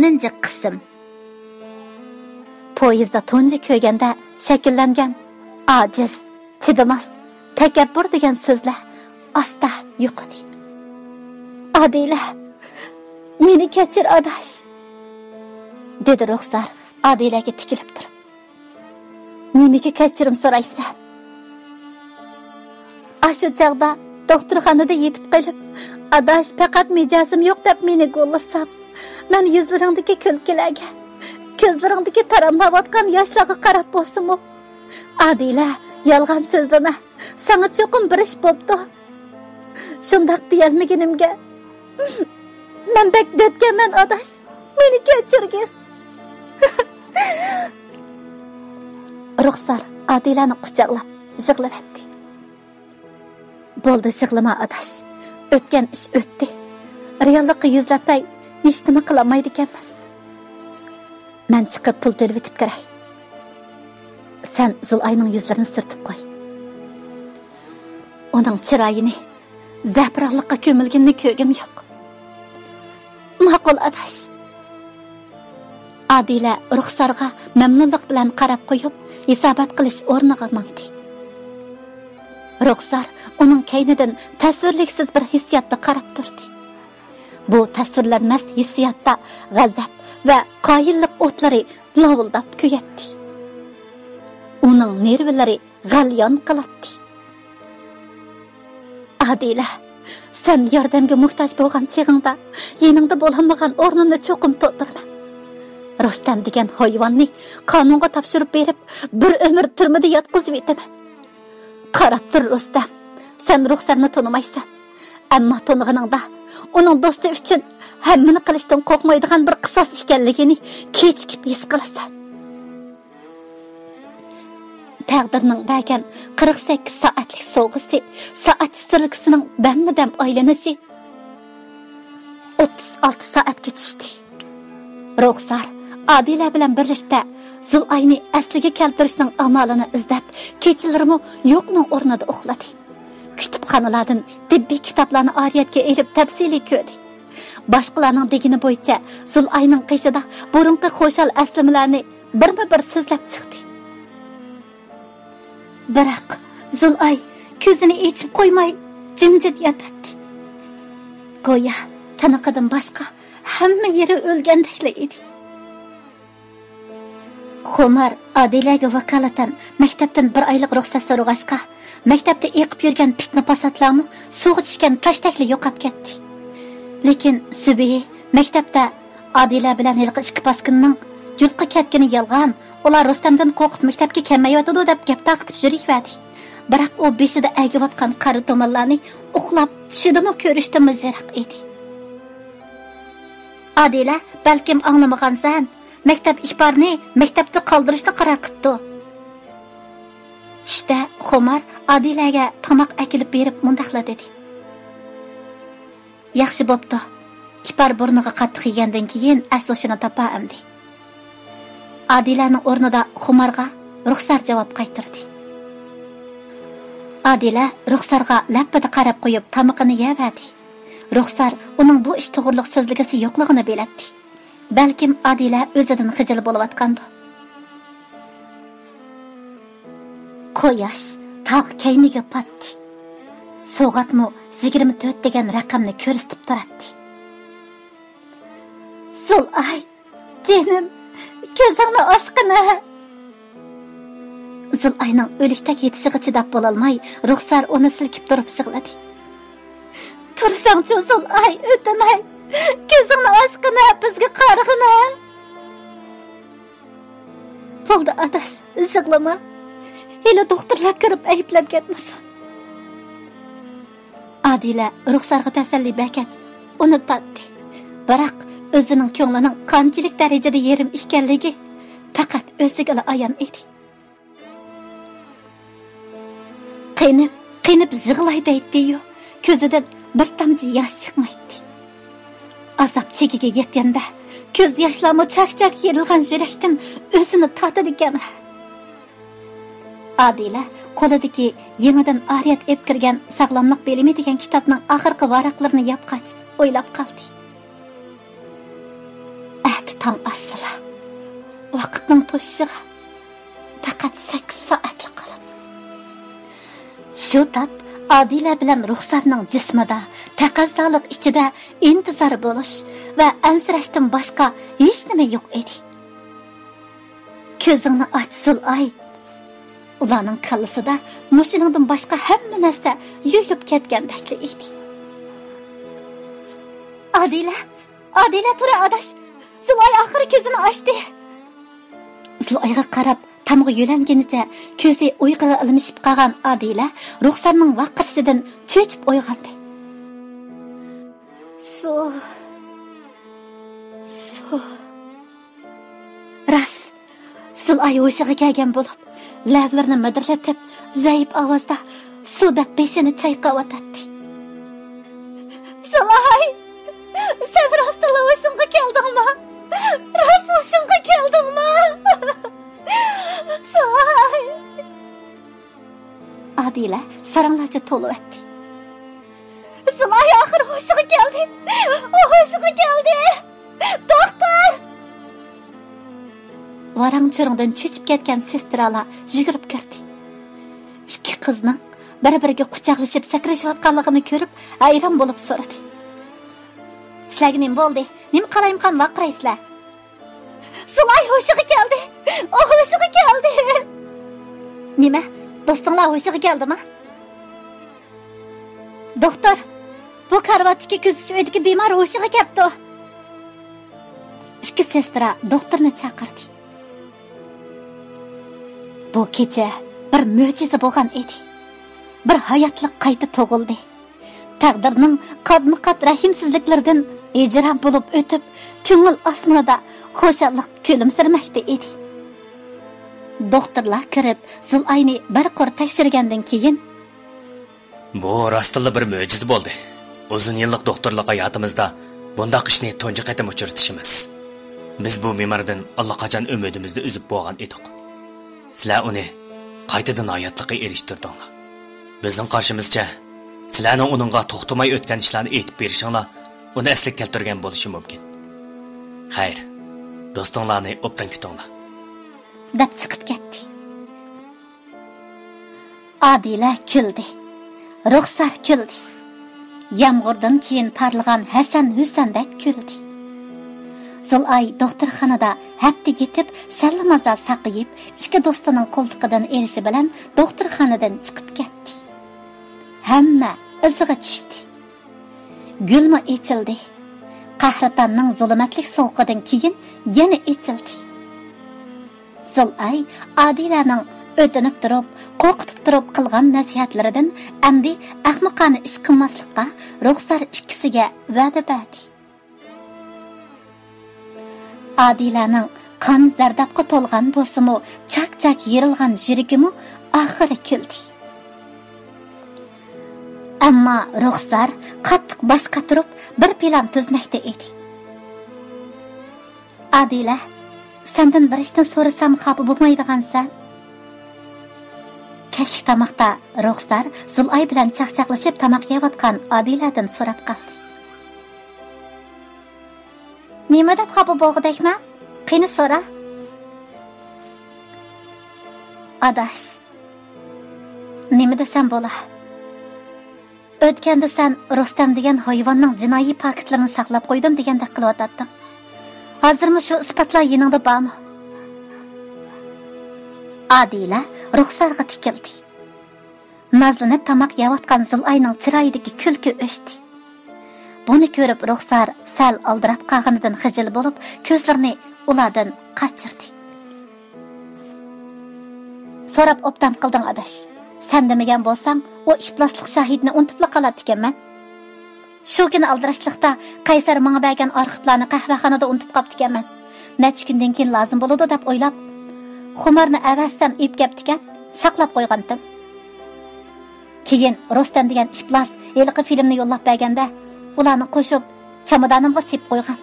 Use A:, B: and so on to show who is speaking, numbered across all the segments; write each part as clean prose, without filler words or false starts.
A: 10 qism. Poyezdda tunji ko'rganda shakllangan ojiz, chidamas, takabbur degan so'zlar asta yo'qdi. Adila, meni kechir adash, dedi Ruxsar Adilaga tikilib turib. Nimaga kechirim so'raysan? Ashu chaqda doktorxonada yetib qolib, adash faqat mijozim yo'q deb meni qo'llasam, men yuzlaringdagi kulkilarga, ko'zlaringdagi taramlayotgan yoshlarga qarab bo'lsam-u, Adila, yolg'on so'zlama, sana cho'qim bir ish bo'pti. Shundoq deyolmaganimga men bek dotganman adash, meni kechirgin. Ruxsar Adilani quchoqlab yig'layapti. Bo'ldi, yig'lama adash. O'tgan ish o'tdi. Reallikqa yuzlanmay hech nima qila olmaydi ekanmiz. Men chiqib pul to'lab etib kerak. Sen Zulayning yuzlarini surtib qo'y. Uning chiroyini za'faronlikqa ko'milganini ko'rgim yo'q. Ma'qul adash. Adila Ruxsarga mamnunlik bilan qarab qo'yib, hisobot qilish o'rniga mangdi. Ruxsar uning kaynidan tasvirliksiz bir hissiyotda qarab turdi. Bu tasvirlanmas hissiyotda g'azab va qoyillik o'tlari lovildab kuyatdi. Uning nervlari g'alyon qiladi. Adila, sen yordamga muhtoj bo'lgan chig'ingda yeningda bo'lmagan o'rnini cho'qim to'ldiraman. Rostam degan hayvonni qonunga topshirib berib, bir umr turmada yotqizib etaman. Qarab tur Rostam, sen Ruxsarni tonimaysan. Ammo toniganingda uning do'sti uchun hammani qilishdan qo'rqmaydigan bir qisos ekanligini kechikib his qilasan. Taqdirning bergan 48 soatlik so'g'isi, soat sirkisining bammadam aylanishi 36 soatga tushdi. Ruxsar Adila bilan birlikda Zulayni asliga keltirishning amalini izlab, kechalari yo'qning o'rnida uxladi. Kutubxonalardan tibbiy kitoblarni oriyatga elib tafsiliy ko'rdi. Boshqalarning degini bo'yicha Zulayning qishida burunqi xo'shal aslimalarni birma-bir so'zlab chiqdi. Biroq Zulay ko'zini ochib qo'ymay jimjit yotadi. Go'yo taniqidan boshqa hamma yeri o'lgandek edi. Xumar Adilaga vakolatan maktabdan bir oylik ruxsat so'rag'achqa, maktabda eqib yurgan fitna fasodlarni suv tushgan toshdakli yo'qab ketdi. Lekin Subiy maktabda Adila bilan ilqi ikki paskinning yulqa ketgani yolg'on, ular Rustamdan qo'rqib maktabga kelmayotdi deb gap taqib yuribdi. Biroq u beshida agayotgan qari tomonlarni uxlab tushidimi ko'rishda mujriq edi. Adila, balkim anglamagansan, maktab ixbarni maktabda qoldirishni qaror qildi. Tushda Xumar Adilaga tomoq akilib berib mundaqla dedi. Yaxshi bo'pti. Ixbar burniga qattiq yegandan keyin asoshini topa amdi. Adilaning o'rnida Xumarga Ruxsar javob qaytardi. Adila Ruxsarga lappida qarab qo'yib tomoqini yeyadi. Ruxsar uning bu ish to'g'riliq so'zligisi yo'qligini beladi. Balkim Adila o'zidan xijil bo'layotgandi. Quyosh tog' kayniga patdi. So'g'atmi 24 degan raqamni ko'rsatib turadi. Zulay, jinim, ko'zingni ochqina. Zulayning o'likdak yetishiga chidab bo'lolmay, Ruxsar uni silkib turib yig'ladi. Tursang-chi Zulay, o'tinay. Ko'zingni ochqina, bizga qarg'ina. Bo'ldi adash, yig'lama. Hali doktorlar kirib ayblab ketmasin. Adila Ruxsarga tasalli bergach, uni tatdi. Biroq o'zining ko'nglining qanchalik darajada yerim ekanligi faqat o'ziga ayon edi. Qinib yig'laydi deydi-yu, ko'zidan bir tomchi yosh chiqmaydi. Azob chekiga yetganda ko'z yoshlari chaq-chaq yerilgan yurakdan o'zini tatadi ekan. Adila qo'lidagi yangidan ariyat ep kirgan sog'lomlik bilimi degan kitobning oxirgi varaqlarini yopqach o'ylab qoldi. tong asla. Vaqtning to'shishiga faqat 8 soatlik qoladi. Shu tap Adila bilan Ruxsarning jismida taqozolik ichida intizor bo'lish va ansirashdan boshqa hech nima yo'q edi. Ko'zingni och Zulay. Ularning kallasida mushiningdan boshqa hamma narsa yo'yib ketgandek edi. Adila tura adash. Zulay oxiri ko'zini ochdi. Zulayga qarab tamg'i yo'langinicha ko'zi uyquga ilmishib qolgan Adila Ruxsarning vaqirshidan cho'chib uyg'ondi. Ras Zulay hushiga kelgan bo'lib, lablarini midirlatib, zaif ovozda suvda beshini chayqayotdi. Zulay, sen rostla hushingga keldingmi? Ras hushingga keldingmi? Zulay. Adila saranglarcha to'lib o'tdi. Zulay oxir hushiga keldi. Hushiga keldi. Doktor! Varang cho'ringdan cho'chib ketgan sestralar yugurib kirdi. Ikki qizning bir-biriga quchoqlashib sakrashayotganligini ko'rib, hayron bo'lib so'radi. Sizlarga nima bo'ldi? Nima qalayimqan vaqiraysizlar? Zulay hushiga keldi. Hushiga keldi. Nima? Do'stinglar hushiga keldimi? Doktor, bu karvatdagi kuzish uyidagi bemor hushiga keldi. Ikki sestra doktorni chaqirdi. Bu kecha bir mo'jiza bo'lgan edi. Bir hayotlik qayta tug'ildi. Taqdirning qadmi-qat rahimsizliklaridan ijram bo'lib o'tib, ko'ngil osmonida xo'shallik kulimsirmoqda edi. Doktorlar kirib, Zulayni bir qor tekshirgandan keyin
B: bu rostilla bir mo'jiza bo'ldi. Uzun yillik doktorlik hayotimizda bundaq ishni tunji qatam uchratishimiz. Biz bu bemordan allaqachon umidimizni uzib bo'lgan edik. Sizlar uni qaytadan hayotlikka erishtirdinglar. Bizning qarshimizcha sizlarning uningga to'xtamay o'tgan ishlarni aytib berishinglar uni asliga keltirgan bo'lishi mumkin. Xayr, do'stinglarni obdan kutinglar.
A: Deb chiqib ketdi. Adila kuldi. Ruxsar kuldi. Yomg'irdan keyin parlagan Hasan Husandek kuldi. Zulay doktorxonada hafta yetib, sallamaza saqiyib, ikki do'stining qo'ltiqidan erishi bilan doktorxonadan chiqib ketdi. Hamma iziga tushdi. Gulma echildi. Qahratonning zulmatlik sovuqidan keyin yana echildi. Zulay Adilaning o'tinib turib, qo'rqitib turib qilgan nasihatlaridan amdi ahmoqona ish qilmaslikqa Ruxsar ikkisiga va'da berdi. Adilaning qon zardabga to'lgan bo'lsa-mu, chak-chak yerilgan yuragimi oxiri kuldi. Ammo Ruxsar qattiq boshqa turib bir plan tuzmoqda edi. Adila, sendan bir ishdan so'rasam xafa bo'lmaydigansan. Kechlik tamoqda Ruxsar Zulay bilan chaqchaqlashib tamoq yeyotgan Adiladan so'rab qoldi. Nimadan xafa bo'lg'idakman? Qani so'ra. Adash. Nima desam bo'la? O'tganda sen Rustam degan hayvonning jinoiy paketlarini saqlab qo'ydim degandek qilyotding. Hozirmi shu isbotlar yoningda bormi? Adila Ruxsarga tikildi. Nazlanib tamoq yeyotgan Zulayning chiroyidagi kulki o'chdi. Buni ko'rib Ruxsar sal aldirab qolganidan xijil bo'lib, ko'zlarini ulardan qochirdi. So'rab obdan qilding adash. Sen demagan bo'lsang, o ishplaslik shahidni unutib qoladi ekanman. Shu kuni aldirashlikda Qaysar menga bergan arxivlarni qahvaxonada unutib qolibdi ekanman. Necha kundan keyin lozim bo'ladi deb o'ylab, xumarni avassam ip kelibdi ekan, saqlab qo'ygandim. Keyin Rustam degan ishplas yilqi filmni yo'llab berganda, ularni qo'shib chamadonimga sep qo'ygan.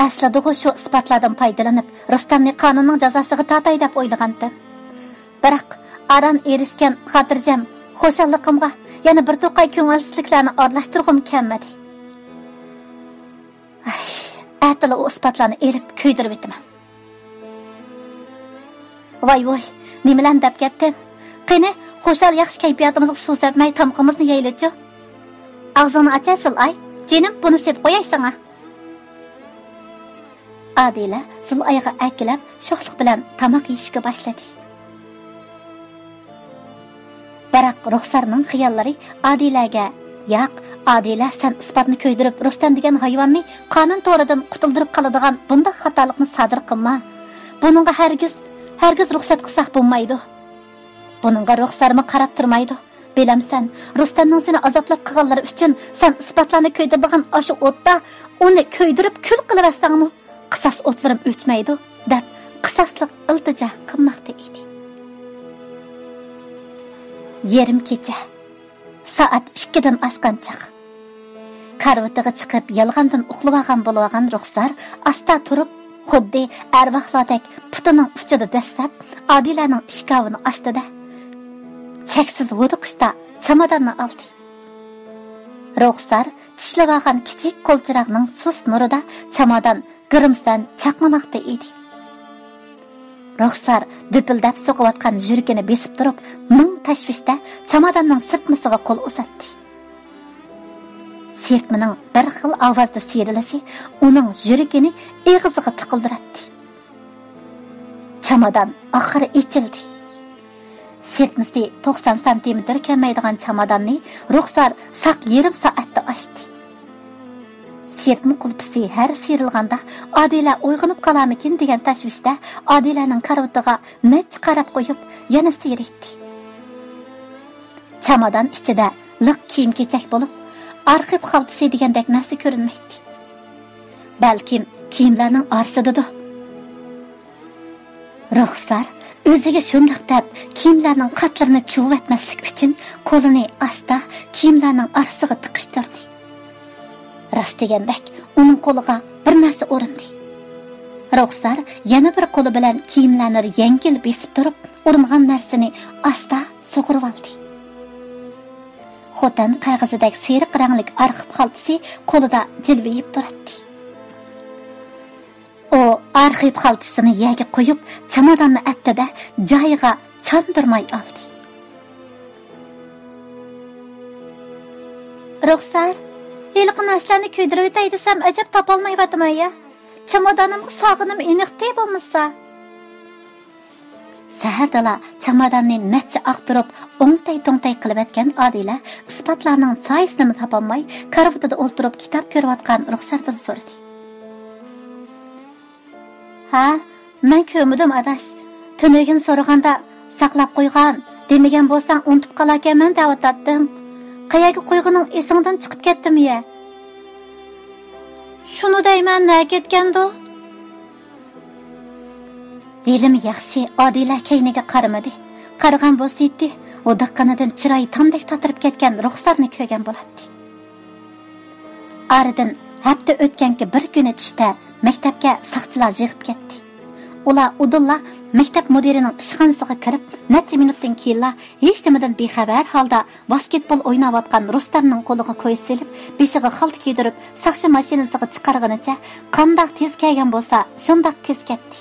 A: Aslida shu isbotlardan foydalanib, Rustamni qonunning jazosiga tortay deb o'ylagandim. Biroq aran erishgan xotirjam xo'shalligimga yana bir to'qay ko'ngilsizliklarni aralashtirg'im kelmadi. Atla o isbotlarni erib kuydirib o'taman. Voy, nimalar deb ketdim? Qani, xo'shal yaxshi kayfiyatimizga suv sepmay tamqimizni yeylichi. Og'zingni ochasil, ay. Jenim, buni sep qo'yay sana. Adila Zulayga akilab, sho'xlik bilan tamoq yeyishga boshladi. Biroq Ruxsarning xiyollari Adilaga, "Yo'q, Adila, sen isbotni ko'ydirib, Rustam degan hayvonni qonun to'ridan qutuldirib qoladigan bunday xatolikni sodir qilma. Buningga hargiz ruxsat qilsak bo'lmaydi. Buningga Ruxsarmi qarab turmaydi. Bilamsan, Rustamning seni azoblab qilganlari uchun sen isbotlarni ko'ydirgan o'sha o'tda uni ko'ydirib kul qilaversangmi, qisos o'tlarim o'chmaydi" deb qisoslik iltijo qilmoqda edi. Yerim kecha soat 2dan oshgan chaq. Karvatiga chiqib yolg'ondan uxlagan bo'lgan Ruxsar asta turib, xuddi arvohlardek putining uchida dastlab Adilaning ishkovini ochdida cheksiz vuduqishda chamadonni oldi. Ruxsar tishlagan kichik qo'lchirog'ning sus nurida chamadon g'irimsdan chaqmamoqda edi. Ruxsar dupildab so'qiyotgan yuragini besib turib, ming tashvishda chamadonning sirtmasiga qo'l uzatdi. Sirtmaning bir xil ovozda sirilishi uning yuragini eg'iziga tiqildiratdi. Chamadon oxiri ichildi. Sirtmasi 90 cm kamaydigan chamadonni Ruxsar saq yarim soatda ochdi. Sirtmi qulpisi har sirilganda Adila uyg'onib qolarmikin degan tashvishda Adilaning karvatiga nech qarab qo'yib yana sirritdi. Chamadon ichida liq kiyim-kechak bo'lib, arxib xaltasi degandek narsa ko'rinmaydi. Balkim kiyimlarning orasidadir. Ruxsar o'ziga shundoq deb kiyimlarning qatlarini chuvib etmaslik uchun qo'lini asta kiyimlarning orasiga tiqishtirdi. Rast degandek uning qo'liga bir narsa o'rindi. Ruxsar yana bir qo'li bilan kiyimlarni yengil besib turib, uringan narsani asta sug'urib oldi. Xotin qog'ozidagi seriq ranglik arxib xaltasi qo'lida jilviyib turadi. O arxib xaltasini yerga qo'yib, chamadonni attida joyiga chandirmay oldi. Ruxsar, heliqi narsalarni ko'ydirib o'tay desam, ajab topolmayapman ya. Chamadonimga sog'inim iniqtay bo'lmasa. Sahardala chamadonni necha aqtirib, o'ngtay-to'ngtay qilib etgan Adila isbotlarning sayisini topolmay, karvatida o'ltirib kitob ko'rayotgan Ruxsardan so'radi. "Ha, men ko'midim adash. Tunigin so'raganda saqlab qo'ygan, demagan bo'lsang unutib qolakanman deb o'tatdim. Qayaga qo'yganing esingdan chiqib ketdimi-ya?" "Shuni deyman, na ketgandi?" Dilim yaxshi, Adila kayniga qaramadi. Qaragan bo'lsaydi, u daqqanidan chiroyi tamdek tatirib ketgan Ruxsarni ko'rgan bo'ladi. Aradan hafta o'tganki bir kuni tushda maktabga saqchilar yig'ib ketdi. Ular Udulla maktab mudirining ishxonasiga kirib, necha minutdan keyin hech nimadan bexabar holda basketbol o'ynayotgan Rustamning qo'liga qo'y silib, beshiga xalt kiydirib, saqchi mashinasiga chiqarganicha qanday tez kelgan bo'lsa, shunday tez ketdi.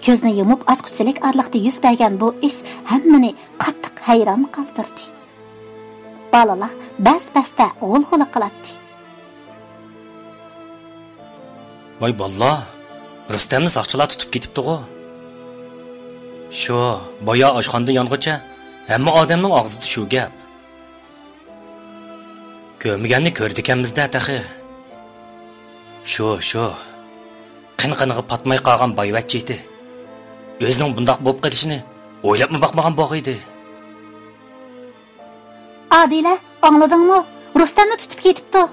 A: Ko'zni yumib ochqichilik orliqda yuz bergan bu ish hammani qattiq hayron qoldirdi. Balalar bas-basda g'ulg'ula qiladi.
B: Voy balla, Rustamni saqchilar tutib ketibdi-ku. Shu, boya oshxonda yong'icha, hamma odamning og'zida shu gap. Ko'rmaganni ko'rdikanmizda taxi. Shu. Qin-qiniga patmay qolgan boyvachcha edi. O'zining bundoq bo'lib qolishini o'ylabmi boqmagan bo'q edi.
A: Adila, angladingmi? Rustamni tutib ketibdi.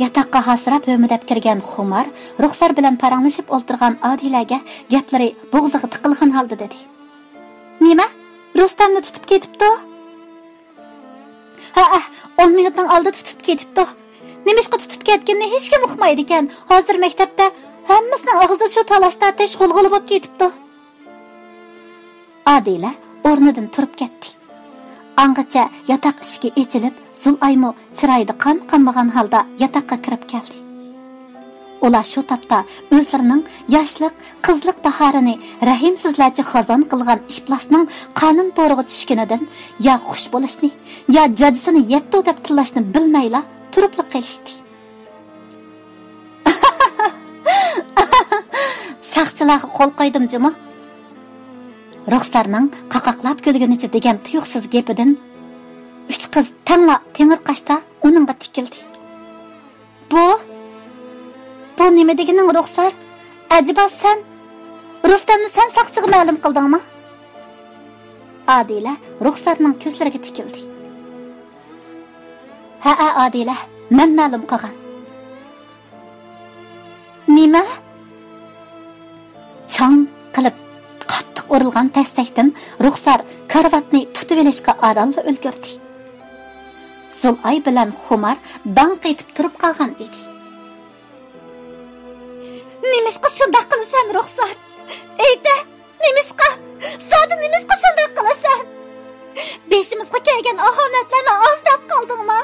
A: Yataqqa hasrab o'midab kirgan Xumar Ruxsar bilan paranglashib o'ltirgan Adilaga gaplari bo'g'ziga tiqilgan holda dedi. "Nima? Rustamni tutib ketibdi?" "Ha, 10 minutdan oldin tutib ketibdi. Nimishqa tutib ketganini hech kim uqmaydi ekan. Hozir maktabda hammasining og'zida shu talashda atesh g'ulg'ula bo'lib ketibdi." Adila o'rnidan turib ketdi. Angacha yataq ishki echilib, Zulaymo chiroyida qon qanmagan holda yataqqa kirib keldi. Ular shu tapda o'zlarining yoshlik, qizlik bahorini rahimsizlarcha xazon qilgan ishplasning qonun to'rig'i tushganidan ya xush bo'lishni, ya jajisini yepti deb tillashni bilmayla turibli qilishdi. Saqchilarga qo'l qo'ydimjimi? Ruxsarning qaqaqlab kulganicha degan tuyuqsiz gapidan uch qiz tengir qashda uningga tikildi. Bu nima deganing Ruxsar? Ajiba sen Rustamni sen saqchiga ma'lum qildingmi? Adila Ruxsarning ko'zlariga tikildi. Ha, Adila, men ma'lum qilgan. Nima? Chang qilib qattiq urilgan tastakdan Ruxsar karvatni tutib olishga oralli ulgurdi. Zulay bilan Xumar danq etib turib qolgan edi. Nimishqa shunday qilasan, Ruxsar? Ayta, nimishqa? Soda nimishqa shunday qilasan? Beshimizga kelgan ohanatlarni ozdab qoldingmi?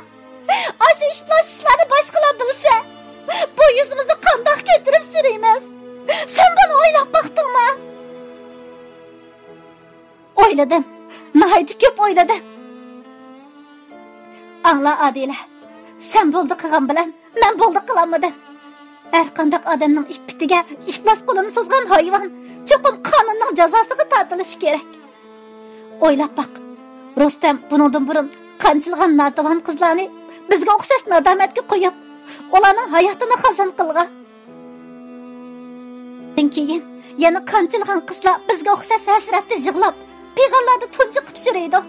A: Ashu ishlarni boshqalar bilsa, bu yuzimizni qandoq keltirib suraymiz? Sen buni o'ylab baqdingmi? O'yladim. Nihoyat ko'p o'yladim. Angla Adila, sen bo'ldi qilgan bilan men bo'ldi qilolmadim. Her qandaq odamning ippitiga ishplas qo'lini so'zgan hayvon cho'qim qonunning jazosiga tortilishi kerak. O'ylab baq. Rustam bundan burun qanchilgan notavon qizlarni bizga o'xshash nadomatga qo'yib, ularning hayotini xazon qilgan. Keyin yana qanchilgan qizlar bizga o'xshash hasratda yig'lab, pig'allarda tunji qilib shuraydi.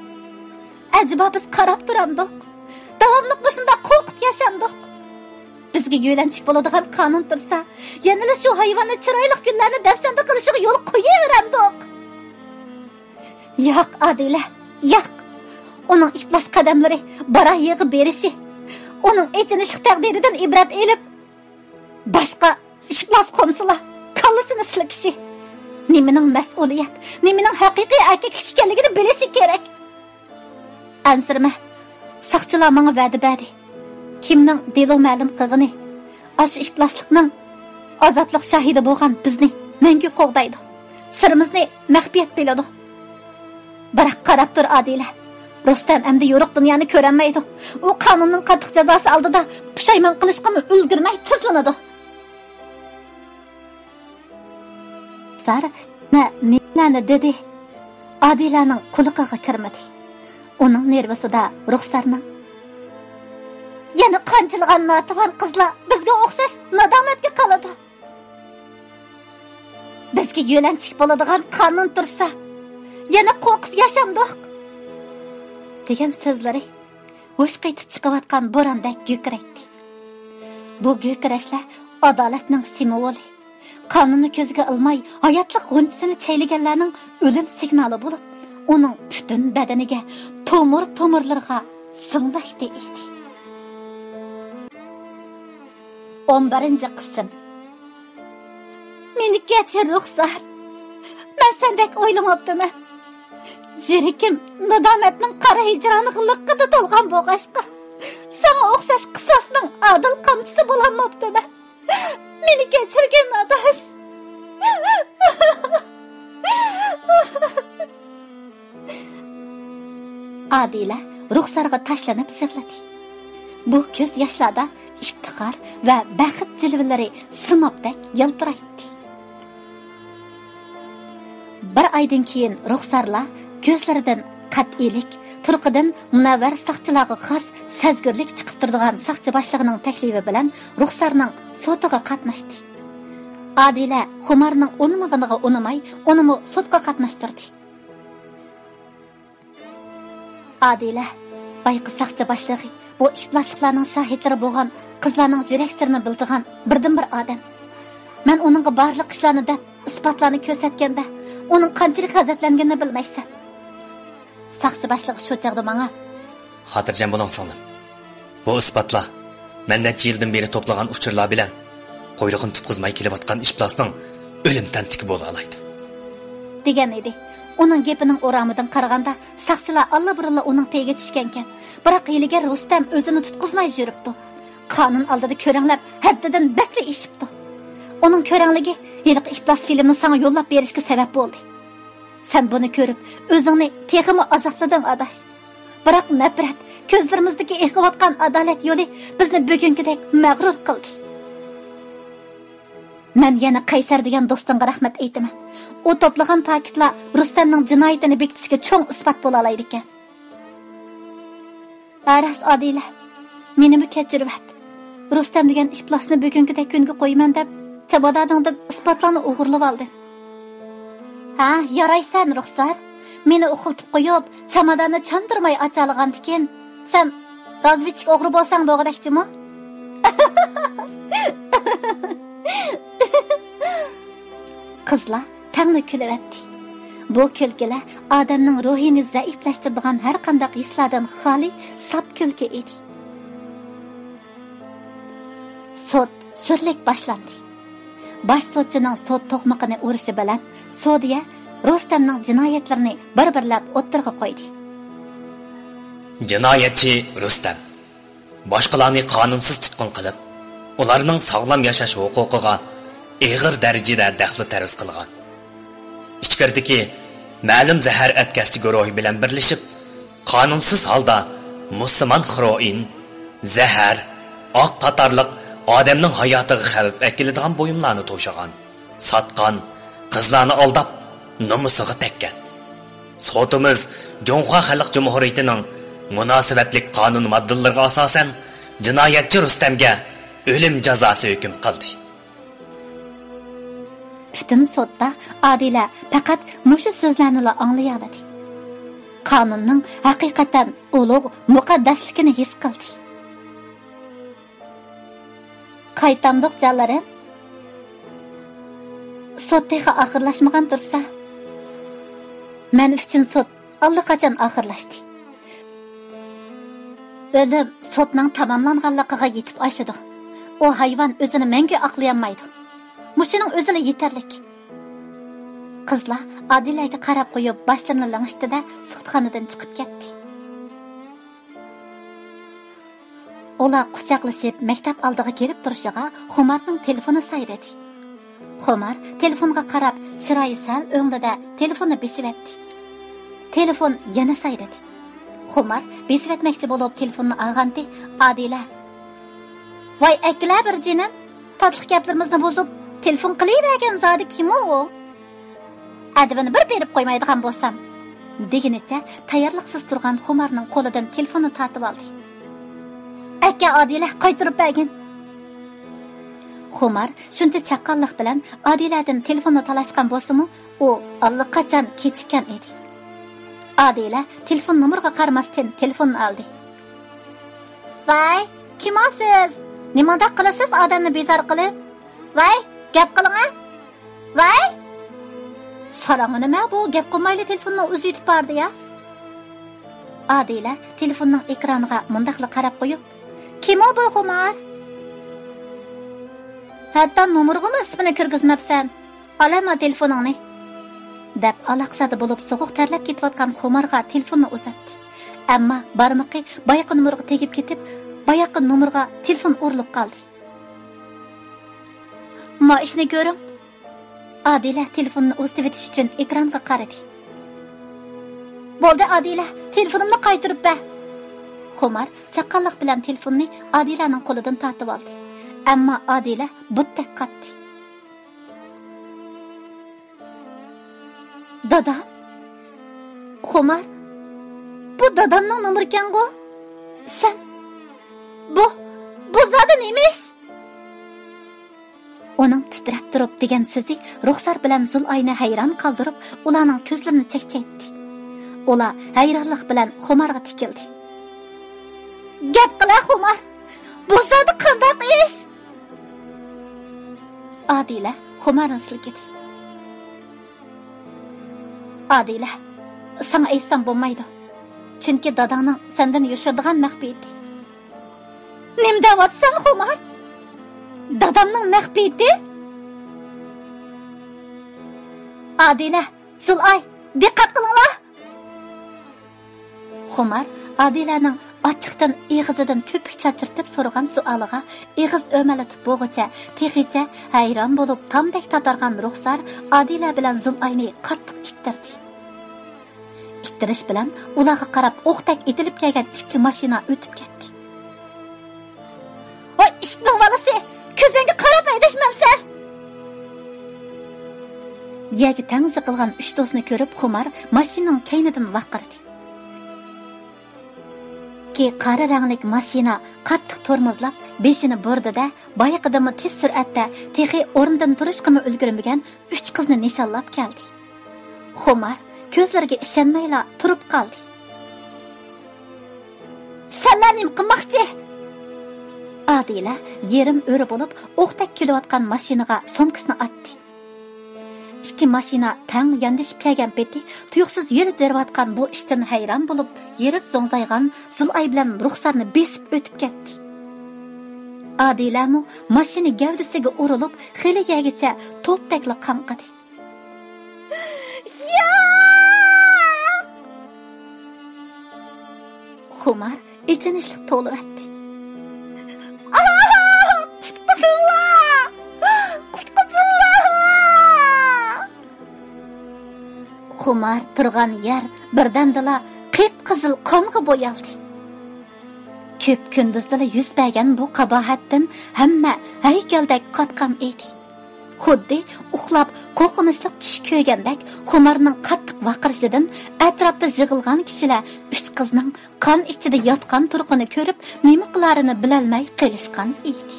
A: Ajiba biz qarab turamdik. Davomli shunda qo'rqib yashamdik. Bizga yo'lanchik bo'ladigan qonun tursa, yana shu hayvonni chiroyli kunlarni dafsanda qilishiga yo'l qo'yaveramdik. Yo'q, Adila, yo'q. Uning iflos qadamlari bara yig'i berishi, uning echinishli taqdiridan ibrat elib, boshqa iflos qomsilar kallasini silkishi, nimaning mas'uliyat, nimaning haqiqiy erkaklik ekanligini bilishi kerak. Ansirma, saqchilar menga va'da berdi. Kimning delo ma'lum qilgani, ash ifloslikning azoblik shahidi bo'lgan bizni menga qo'g'daydi. Sirimizni maxfiyat biladi. Biroq qarab tur Adila. Rustam endi yo'riq dunyoni ko'rolmaydi. U qonunning qattiq jazosi oldida pushaymon qilishga ulgurmay tizlanadi. Sara nima dedi? Adilaning quliqiga kirmadi. Uning nervasida Ruxsarning yana qanchilgan notavon qizlar bizga o'xshash nadomatga qoladi. Bizga yo'lanchik bo'ladigan qonun tursa, yana qo'rqib yashamdik. Degan so'zlari o'sh qaytib chiqayotgan bo'rondek g'o'kiraydi. Bu g'o'kirashlar adolatning simvoli. Qonunni ko'zga ilmay hayotlik g'unchisini chaylaganlarning o'lim signali bo'lib, uning butun badaniga, tomir-tomirlarga singmoqda edi. 11 qism. Meni kechir Ruxsar. Men sendek o'ylamabdiman. Jirikim nadomatning qora hijronliqida to'lgan bo'g'ashqa. Sana o'xshash qisosning adil qamchisi bo'lolmabdiman. Meni kechirgin adash. Adila Ruxsarga tashlanib yig'ladi. Bu ko'z yoshlarda iftixor va baxt jilvilari simobdek yaltiraydi. Bir oydan keyin Ruxsarlar ko'zlaridan qat'iylik, turqidan munavvar saqchilarga xos sezgirlik chiqib turadigan saqchi boshlig'ining taklifi bilan Ruxsarning sotiga qatnashdi. Adila Xumarning unimag'iniga unimay, unimi sotga qatnashtirdi. Adila bayqi saqchi boshlig'i bu ishplasliklarning shahidlari bo'lgan qizlarning yurak sirini bildigan birdan-bir odam. Men uningga barliq ishlarni deb isbotlarni ko'rsatganda, uning qanchalik g'azablanganini bilmaysan. Saqchi boshlig'i shu chaqda menga:
B: "Xotirjam bo'ling singlim. Bu isbotlar men necha yildan beri to'plagan uchurlar bilan qo'yrug'ini tutqizmay kelayotgan ishplasning o'lim tantiki bo'la oladi" degan edi.
A: Uning gapining o'ramidan qaraganda saqchilar allaburilla uning payiga tushgan ekan. Biroq hiliga Rustam o'zini tutqizmay yuribdi. Qonun oldida ko'ranglab haddidan bakli ishibdi. Uning ko'rangligi yiliq iflos filmni sana yo'llab berishga sabab bo'ldi. Sen buni ko'rib o'zingni texmi azoblading adash. Biroq nafrat ko'zlarimizdagi eqiyotgan adolat yo'li bizni bugungidek mag'rur qildi. Men yana Qaysar degan do'stimga rahmat aytaman. U to'plagan paketlar Rustamning jinoyatini bekitishga cho'ng isbot bo'la oladi ekan. Aras Odila, meni kechirvat. Rustam degan iflosni bugungidek kunga qo'yman deb Chabadadingdan isbotlarni o'g'irlab oldi. Ha, yaraysan ruxsat. Meni o'qiltib qo'yib, chamadonni chandirmay ochalagandikin, sen razvedchik o'g'ri bo'lsang bo'g'dakchimi? Qizlar tangni kulyapti. Bu kulkilar odamning ruhini zaiflashtiradigan har qanday hislardan xoli sap kulki edi. Sud surlik boshlandi. Bosh sudchining sud to'qmoqini urishi bilan sudya Rustamning jinoyatlarini bir-birlab o'ttirga qo'ydi.
B: Jinoyatchi Rustam boshqalarni qonunsiz tutqun qilib, ularning sog'lom yashash huquqiga og'ir darajada daxli taruz qilgan. Ichkirdagi ma'lum zahar atkazchi guruhi bilan birlashib, qonunsiz holda musulmon xiroin, zahar, oq qatorliq odamning hayotiga xavf keltiradigan buyumlarni to'shagan, sotgan, qizlarni aldab, nomusiga tekkan. Sotimiz Jonghua Xalq Jumhuriyatining munosabatli qonun moddalariga asosan jinoyatchi Rustamga o'lim jazosi hukm qildi.
A: Butun sudda Odila faqat mushu so'zlarni anglay oladi. Qonunning haqiqatan ulug' muqaddasligini his qildi. Qaytamdiq jonlarim. Sudga oxirlashmagan tursa, men uchun sud allaqachon oxirlashdi. O'lim sudning tamomlanganligiga yetib oshidi. O hayvon o'zini menga oqlayolmaydi. Mushuning o'zila yetarlik. Qizlar Odilaga qarab qo'yib boshlarini lang'ishdida sudxonadan chiqib ketdi. Ular quchoqlashib maktab oldiga kelib turishiga Xumarning telefoni sayradi. Xumar telefonga qarab chiroyi sal o'ngida telefonni besib etdi. Telefon yana sayradi. Xumar besib etmoqchi bo'lib telefonni olgandi. Odila: "Voy akla bir jinim, tatliq gaplarimizni bozib telefon qilayvergan zodi kim u? Advini bir berib qo'ymaydigan bo'lsam," degunicha tayyorliqsiz turgan Xumarning qo'lidan telefonni tortib oldi. "Aka Odila qaytirib bergin." Xumar shuncha chaqqonlik bilan Odiladan telefonni talashgan bo'lsa-mu, u allaqachon kechikkan edi. Odila telefon nomeriga qaramasdan telefonni oldi. "Voy, kim o'siz? Nimada qilasiz odamni bezor qilib? Voy, gap qiling-a? Voy!" Sarangni nima bu? Gap qilmayli telefonni o'zi yetib bordi ya. Odila telefonning ekraniga mundaqli qarab qo'yib, "Kim o bu Xumar? Hatto nomerga ismini kirgizmabsan. Olama telefoningni." deb alaqsada bo'lib so'g'uq tarlab ketayotgan Xumarga telefonni uzatdi. Ammo barmoqi boyaqa nomerga tegib ketib, boyaqa nomerga telefon urilib qoldi. "Ma ishni ko'ring." Odila telefonni o'ztivitish uchun ekranga qaradi. "Bo'ldi Odila, telefonimni qaytirib ber." Xumar chaqqonlik bilan telefonni Odilaning qo'lidan tortib oldi. Ammo Odila butdak qatdi. "Dada? Xumar, bu dadamning nomeri ekan-ku. Sen bu zodi nemish?" Uning titrab turib degan so'zi ruxsar bilan Zulayni hayron qoldirib, ularning ko'zlarini chaqchaytdi. Ular hayronlik bilan Xumarga tikildi. "Gap qila Xumar. Bu zodi qanday ish?" Odila Xumarni silkidi. "Odila, sana aytsam bo'lmaydi. Chunki dadangning sendan yoshirdigan maxfiyati." "Nim deyapsan Xumar? Dadamning maxfiyati?" "Odila, Zulay, diqqat qilinglar. Xumar Adilaning ochiqdan eg'izidan ko'pik chachirtib so'ragan savoliga eg'iz o'malatib bo'g'icha texicha hayron bo'lib tamdak tatargan ruxsar Adila bilan Zulayni qattiq ittirdi. Ittirish bilan ularga qarab o'qdak etilib kelgan ikki mashina o'tib ketdi. "Voy, ishning valasi, ko'zingga qarab aydashmamsan?" Yagi tangzi qilgan uch do'stni ko'rib Xumar mashinaning kaynidan vaqirdi. Ki qora ranglik mashina qattiq tormozlab beshini burdida bayiqidimi tez sur'atda texi o'rnidan turishqimi ulgurmagan uch qizni nishonlab keldi. Xumar ko'zlariga ishonmayla turib qoldi. "Senlar nim qilmoqchi?" Adila yerim o'ri bo'lib o'qdak kelayotgan mashinaga somkasini atdi. İki mashina tang yandishib kelgan peti tuyuqsiz yurib berayotgan bu ishdan hayron bo'lib, yerib zo'ngzaygan Zulay bilan ruxsarni besib o'tib ketdi. Adilamu mashina gavdasiga urilib, xili yagicha to'pdakla qanqadi. "Ya!" Xumar ichinishlik to'lib etdi. Xumar turgan yer birdandala qip-qizil qonga bo'yaldi. Ko'p kunduzdala yuz bergan bu qabohatdan hamma haykaldek qotgan edi. Xuddi uxlab qo'rqinchli tush ko'rgandek Xumarning qattiq vaqirishidan atrofda yig'ilgan kishilar uch qizning qon ichida yotgan turqini ko'rib, nima qilarini bilolmay qilishgan edi.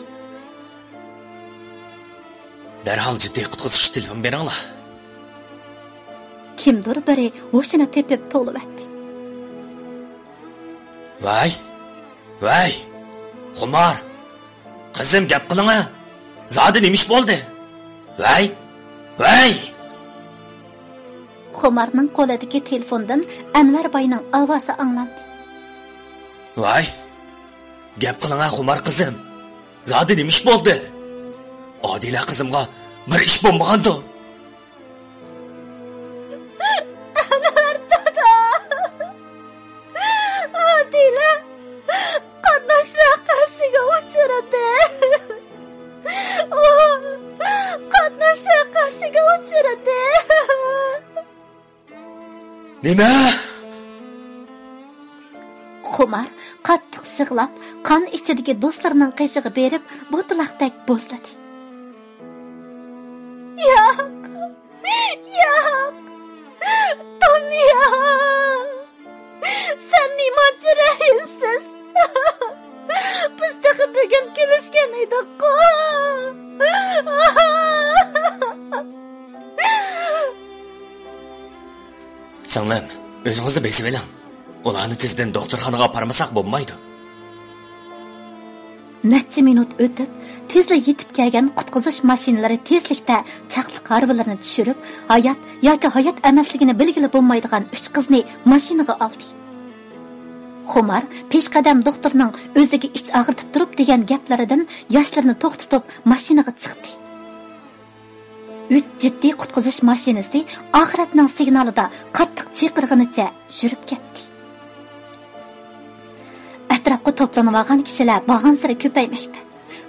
B: Darhol jiddiy qutqizish telefon beringlar.
A: Kimdir biri o'shini tepib to'lib etdi.
B: Voy! Xumar! Qizim gap qiling-a. Zodi nima ish bo'ldi? Voy!
A: Xumarning qo'lidagi telefondan Anvar boyning ovozi anglandi.
B: Voy! Gap qiling-a Xumar qizim. Zodi nima ish bo'ldi? Odila qizimga bir ish bo'lmagandi. Nima?
A: Xumar qattiq yig'lab, qon ichidagi do'stlarining qishig'i berib, bo'tloqdek bo'zladi. Yo'q. Tonya. Sen nima jiraysiz? Biz de bugun kelishgan edik-ku.
B: Singlim, o'zingizni besib eling. Ularni tezdan doktorxonaga aparmasak bo'lmaydi.
A: Necha minut o'tib, tezla yetib kelgan qutqizish mashinalari tezlikda chaqliq harbilarni tushirib, hayot yoki hayot emasligini belgilab bo'lmaydigan uch qizni mashinaga oldi. Xumar peshqadam doktorning o'ziga ich og'ritib turib degan gaplaridan yoshlarini to'xtatib mashinaga chiqdi. Üç ciddi qutqizish mashinasi oxiratning signalida qattiq chaqirganicha yurib ketdi. Atrofga to'planib olgan kishilar bag'an sari ko'paymoqda.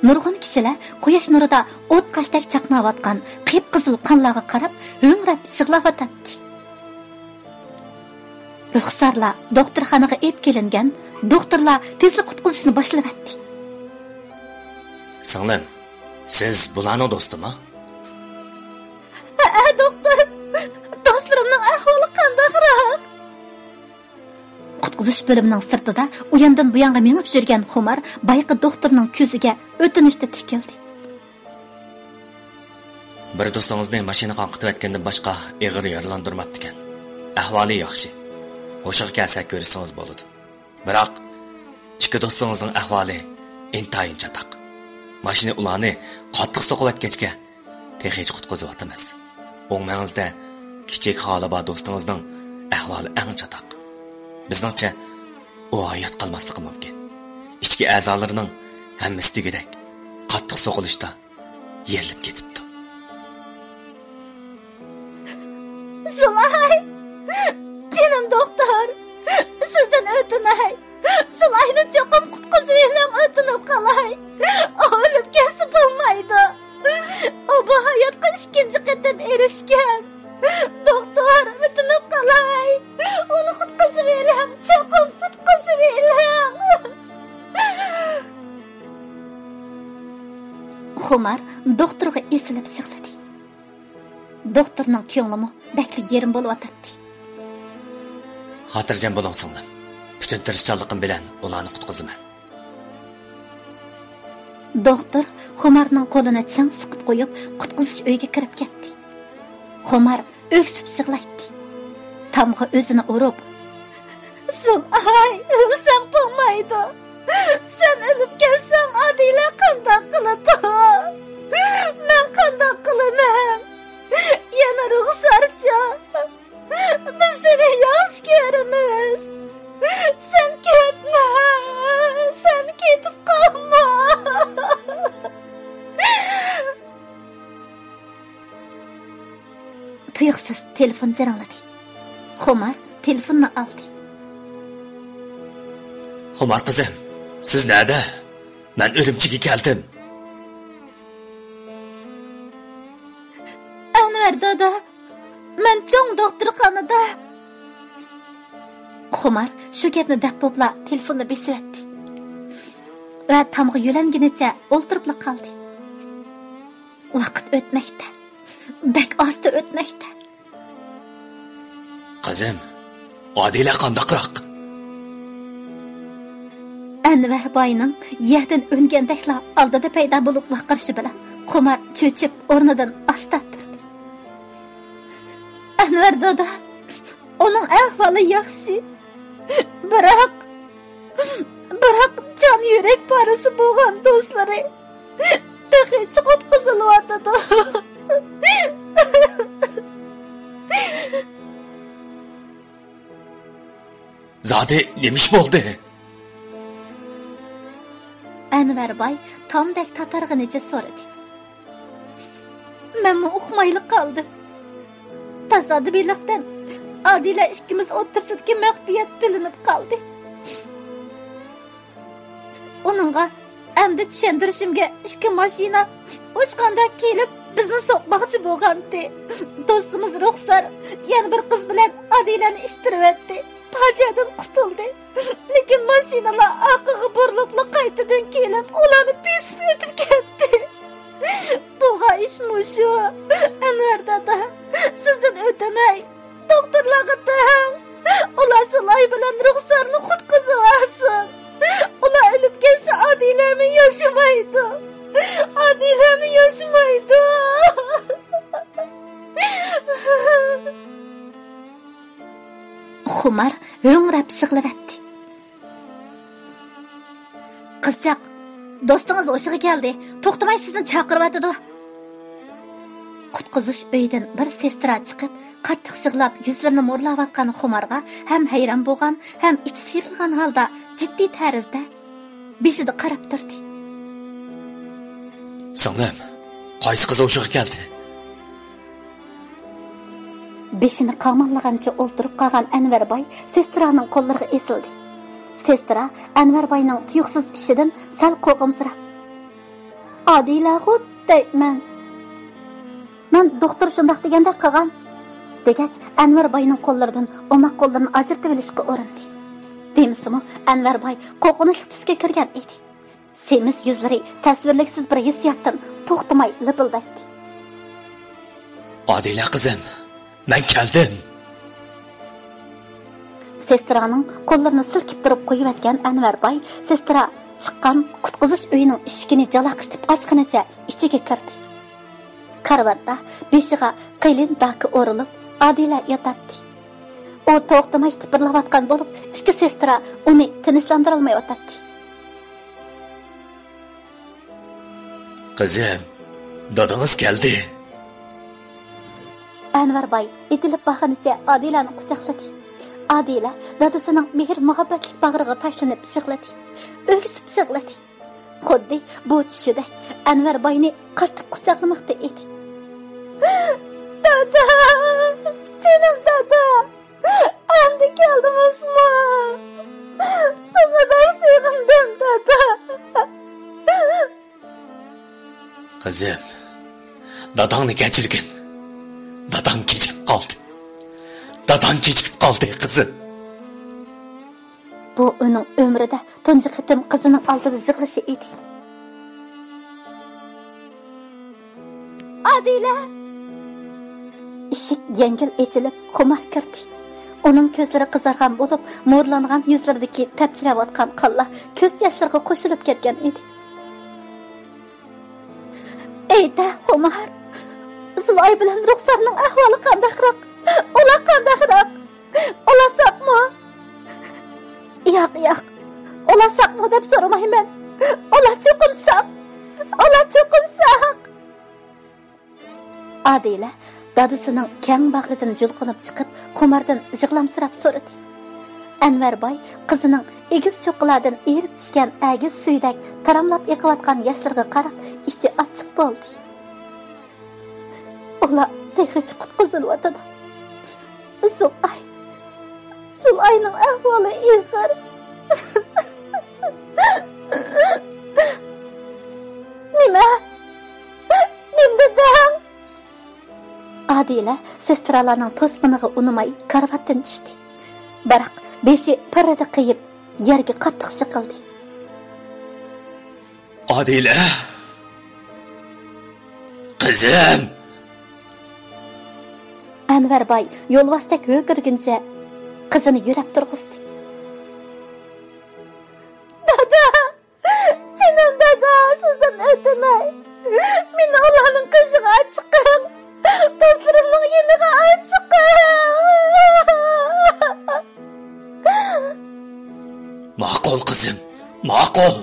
A: Nurg'un kishilar quyosh nurida o't qashdek chaqnayotgan qip-qizil qonlarga qarab, ho'ngrab yig'layotdi. Ruxsarlar doktorxonaga olib kelingan, doktorlar tezlik qutqizishni boshlayapti.
B: Singlim, siz bularning do'stimi?
A: Doktor, do'stlarimning ahvoli qandayroq? Qutqizish bo'limining sirtida u yandan bu yonga mengib yurgan Xumar bayqi doktorning ko'ziga o'tinishda tikildi.
B: Bir do'stingizni mashina qanqitib aytgandan boshqa og'ir yaralantirmabdi ekan. Ahvoli yaxshi. O'shiga kelsak ko'rsangiz bo'ladi. Biroq ikki do'stingizning ahvoli intayin chataq. Mashina ularni qattiq so'qib o'tgachga texnik qutqizib o'tamiz. O'ngmangizda kichik xoliba do'stingizning ahvoli eng chataq. Bizningcha u hayot qolmasligi mumkin. Ichki a'zolarining hammasi tugidek qattiq so'qilishda yerilib ketibdi.
A: Zulay, Canım doktor, sizden ötünay. Sulayını çokum kutkuzuylem ötünüp kalay. O ölüp kesip olmaydı. O bu hayatga ikinci qetim erişken. Doktor, ötünüp kalay. Onu kutkuzuylem, çokum kutkuzuylem. Xumar doktorga esilib sig'ladi. Doktorning ko'nglimi bakli yerim bo'lib o'tdi.
B: Xotirjam bo'ling singlim. Bütün tirishchanligim bilan ularni qutqizaman.
A: Doktor Xumarning qo'lini chang siqib qo'yib, qutqizish uyiga kirib ketdi. Xumar o'ksib sig'laydi. Tamg'a o'zini urib, "Sen ay, o'lsam bo'lmaydi. Sen o'lib ketsang, Adila qanday qiladi? Men qanday qilaman? Yana ruxsatchi. Biz seni yaxshi ko'ramiz. Sen ketma. Sen ketib qolma." Tuyuqsiz telefon jarangladi. Xumar telefonni oldi.
B: Xumar qizim, siz nerede? Ben Ürümchiga keldim.
A: Anvar dada, men cho'ng doktorxonada. Xumar shu gapni deb bo'pla telefonni besib etdi. Va tamg'a yo'langinicha o'ltirib qoldi. Vaqt o'tmoqda. Bak osti o'tmoqda.
B: Qizim, Adila qandaqroq?
A: Anvar boyning yerdan o'ngandakla oldida paydo bo'lib vaqirishi bilan Xumar cho'chib o'rnidan asta turdi. Anvar dada, uning ahvoli yaxshi. Biroq jon yurak parasi bo'lgan do'stlari taqichi qutqizilyotdi.
B: Zade nemiş bo'ldi?
A: Anvar boy tomdek tatarg'inicha so'radi. Men uxmayli qoldim. Tasodiflikdan Adila ikkimiz o'tirsidagi maxfiyat bilinib qoldi. Uningga endi tushuntirishimga ikki mashina o'chqanda kelib bizni so'qmoqchi bo'lgandi. Do'stimiz Ruxsar yana bir qiz bilan Adilani ishtiribdi. Faciadan qutuldi. Lekin mashinalar orqaga burilib qaytadan kelib ularni besib o'tib ketdi. Bu ish mushu. Anvar dada, sizdan o'tinay. Doktorlarga deng. Ular Sulay bilan Ruxsarni qutqizib olsin. Ular o'lib ketsa Adilami yaşamaydı. Adilami yaşamaydı. Xumar ho'ngrab sig'lavatdi. Qizchaq, do'stingiz o'shiga keldi. To'xtamay sizni chaqiryotdi. Qutqizish uyidan bir sestra chiqib, qattiq sig'lab yuzlarini mo'rlayotgan Xumarga ham hayron bo'lgan, ham ichi sirilgan holda jiddiy tarzda beshida qarab turdi.
B: Singlim, qaysi qiz o'shiga keldi?
A: Beshini qamoqlagancha o'ltirib qolgan Anvarboy sestraning qo'llariga esildi. Sestra Anvarboyning tuyuqsiz ishidan sal qo'rqimsirab, "Adila xuddi men doktor shundoq deganda qilgan" degach Anvarboyning qo'llaridan omoq qo'llarini ajratib olishga urindi. Demisimi Anvarboy qo'rqinchli tusga kirgan edi. Semiz yuzlari tasvirliksiz bir hissiyotdan to'xtamay lipildaydi.
B: "Adila qizim, men keldim."
A: Sestraning qo'llarini silkib turib qo'yayotgan Anvarboy sestra chiqqan qutqizish uyining eshigini jalaqitib ochganicha ichiga kirdi. Karvatda beshiga qilin daki o'rilib Adila yotadi. O to'xtamay tipirlayotgan bo'lib, ikki sestra uni tinchlandira olmay o'tadi.
B: "Qizim, dadingiz keldi."
A: Anvarboy etilib baxanicha Adilani quchoqladi. Adila dadasining mehr muhabbatli bag'riga tashlanib sig'ladi. O'ksib sig'ladi. Xuddi bu tushida Anvarboyni qattiq quchoqlamoqda edi. "Dada! Canım dada!
B: Qizim, dadangni kechirgin. Dadang kechikib qoldi, qizim.
A: Bu uning umrida tunji qitim qizining oldida yig'lishi edi. Adila! Eshik yengil echilib, Xumar kirdi. Uning ko'zlari qizargan bo'lib, mo'rlangan yuzlaridagi tapchirayotgan qonlar ko'z yoshlariga qo'shilib ketgan edi. Eyda, Xumar! Zulay bilan Ruxsarning ahvoli qandaqroq? Ular qandaqroq? Ulasaqmi? Yo'q. Ulasaqmi deb so'ramayman. Ular cho'qinsoq. Adila dadisining keng bag'ridan yulqinib chiqib, Xumardan yig'lamsirab so'radi. Anvarboy qizining egiz cho'qqilardan erib tushgan agiz suydak taramlab yiqayotgan yoshlarga qarab, ichi ochiq bo'ldi. Ular texich qutqizilyotdi. Zulayning ahvoli og'ir. Nima deding? Adila sestralarning to'sqiniga unamay karvatdan tushdi. Biroq beshi parada qiyib yerga qattiq siqildi.
B: Adila! Qizim!
A: Anvarboy yo'lvostak ho'kirguncha qizini yurab turg'izdi. Dada! Jinim dada, sizdan o'tmay. Meni ularning qishig'i chiqing. Do'stlarimning yeniga chiqing.
B: Ma'qul qizim, ma'qul.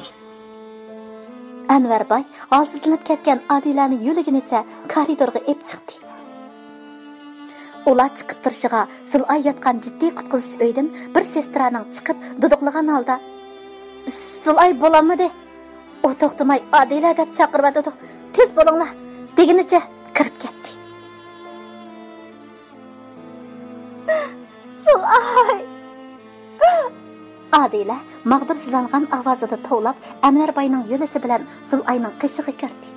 A: Anvarboy olsizlanib ketgan Adilani yo'liginicha koridorga ep chiqdi. Ular chiqib turishiga Zulay yotgan jiddiy qutqizish uydan bir sestraning chiqib duduqlagan holda Zulay bo'lamidi? O to'xtamay Adila deb chaqirdi. Tez bo'linglar deginicha kirib ketdi. Zulay! Adila mag'dursizlangan ovozida tovlab Anvarboyning yo'lishi bilan Zulayning qishig'i kirdi.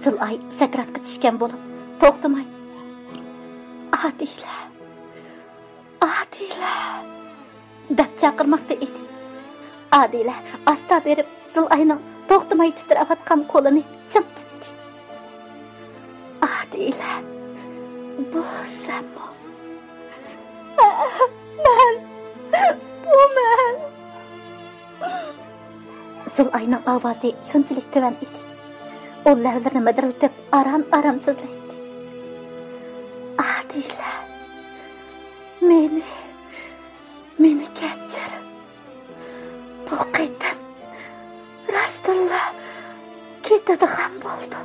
A: Zulay sakratga tushgan bo'lib, to'xtamay Adila deb chaqirmoqda edi. Adila asta berib Zulayning to'xtamay titrayotgan qo'lini chim tutdi. Adila, bu senmi? Men. Zulayning ovozi shunchalik tuvan edi. U lablarini midiriltib, aram so'zlaydi. Adila, meni kechir. Bu qaytam rastilla ketadigan bo'ldi.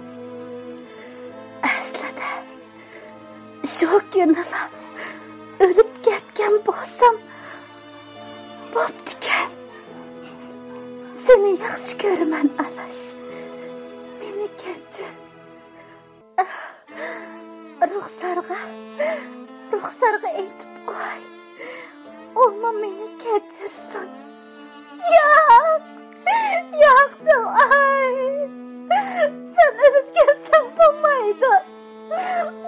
A: Aslida shu kunlar o'lib ketgan bo'lsam bo'pti-kan. Seni yaxshi ko'raman, Alash. Meni kechir. Ruxsarga aytib qo'y. Olma meni kechirsin. Yo'q, Zulay. Sen o'lib ketsang bo'lmaydi.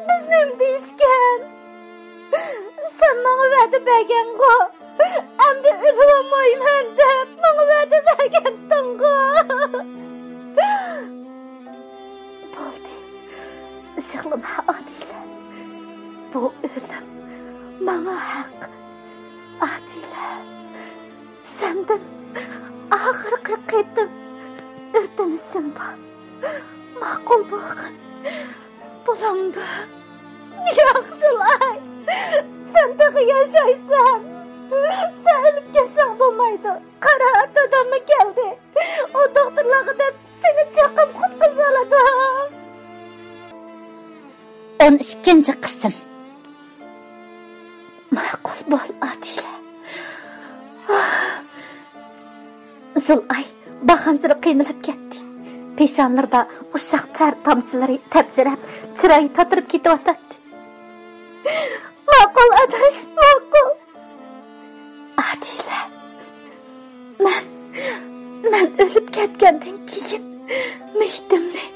A: Biz nima deyishgan? Sen menga va'da bergan-ku. Endi o'lmayman deb menga va'da berganding-ku. Bo'ldi. Yig'lama, Adila. Bu o'lim menga haq. Adila, sendan oxirgi qaytib o'tinishim bor. Ma'qul bo'lgan bo'lamdi. Yo'q, Zulay. Sen daha yaşaysan. Sen ölüp ketsang bo'lmaydi. Qara, dadammi keldi. O doktorlarga deb seni chaqib qutqizadi. 12 qism. Ma'qul bo'l, Adila. Zulay baxansiri qiynalib ketdi. Peshonlarida ushaq ter tomchilari tapchirab, chiroyi totirib ketyapti. Ma'qul adash, ma'qul. Adila, men o'lib ketgandan keyin mehtimni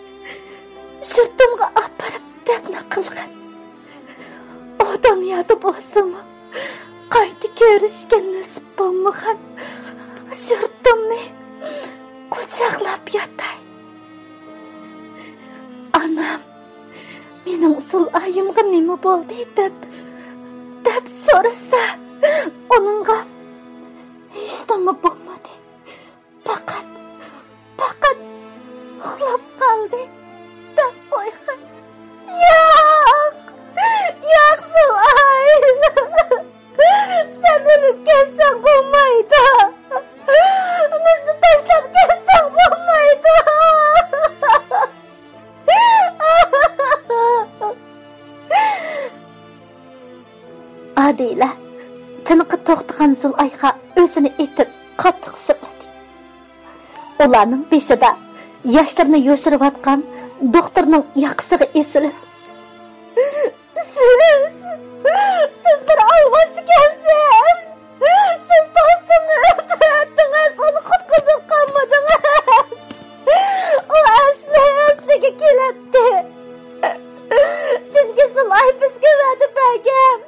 A: Dünyada bo'lsa-mu, qayta ko'rishga nasib bo'lmagan yurtimni quchoqlab yotay. Anam mening Zulayimga nima bo'ldi deb so'rasa, onunga hech nima bo'lmadi. Faqat uxlab qoldi deb qo'ygan. Yo'q Zulay. Sen ölüp gelsen bo'lmaydi. Bizni tashlab kelsan bo'lmaydi. Adila tiniqi to'xtagan Zulayga o'zini etib qattiq siqladi. Ularning beshida yoshlarni yo'shirayotgan doktorning yoqasiga esilib, siz bir alvos ekansiz. Siz do'stimni o'ldirdingiz, uni qutqizib qolmadingiz. U asliga keladi. Chunki Zulay bizga va'da bergan.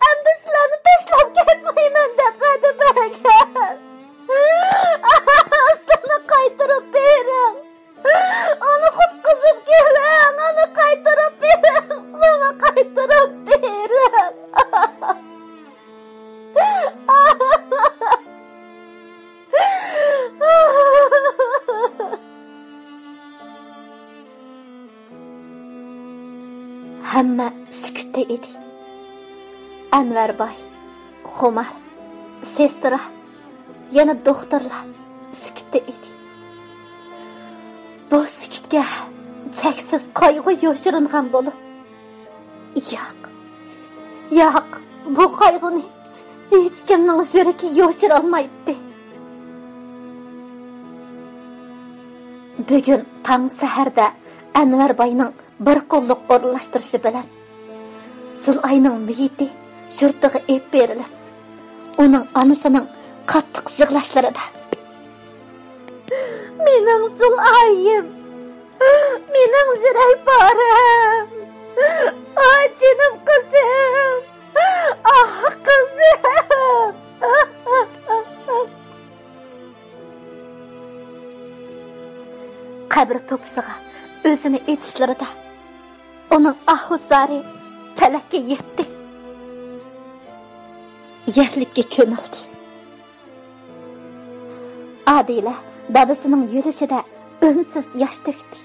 A: Endi sizlarni tashlab ketmayman deb va'da bergan. Ustini qaytarib bering. Onu qutqizib keling, onu qaytarib bering. Bana qaytarib bering. Hamma sukutda edi. Anvar boy, Xumar, sestra, yana doktorlar sukutda edi. Bu sukutga cheksiz qayg'u yo'shiringan bo'lib, yo'q, bu qayg'uni hech kimning yuragi yo'shira olmaydi. Bugun tong saharda Anvar boyning bir qo'lliq o'rlashtirishi bilan Zulayning miyiti yurtiga ep berilib, uning onasining qattiq yig'lashlarida mening Zulayim, mening yurak borim, canım kızım, kızım. Qabr to'pisiga o'zini etishlarida uning ahvozlari falakka yetdi. Yerlikka ko'mildi. Adila dadasining yurishida unsiz yosh to'kdi.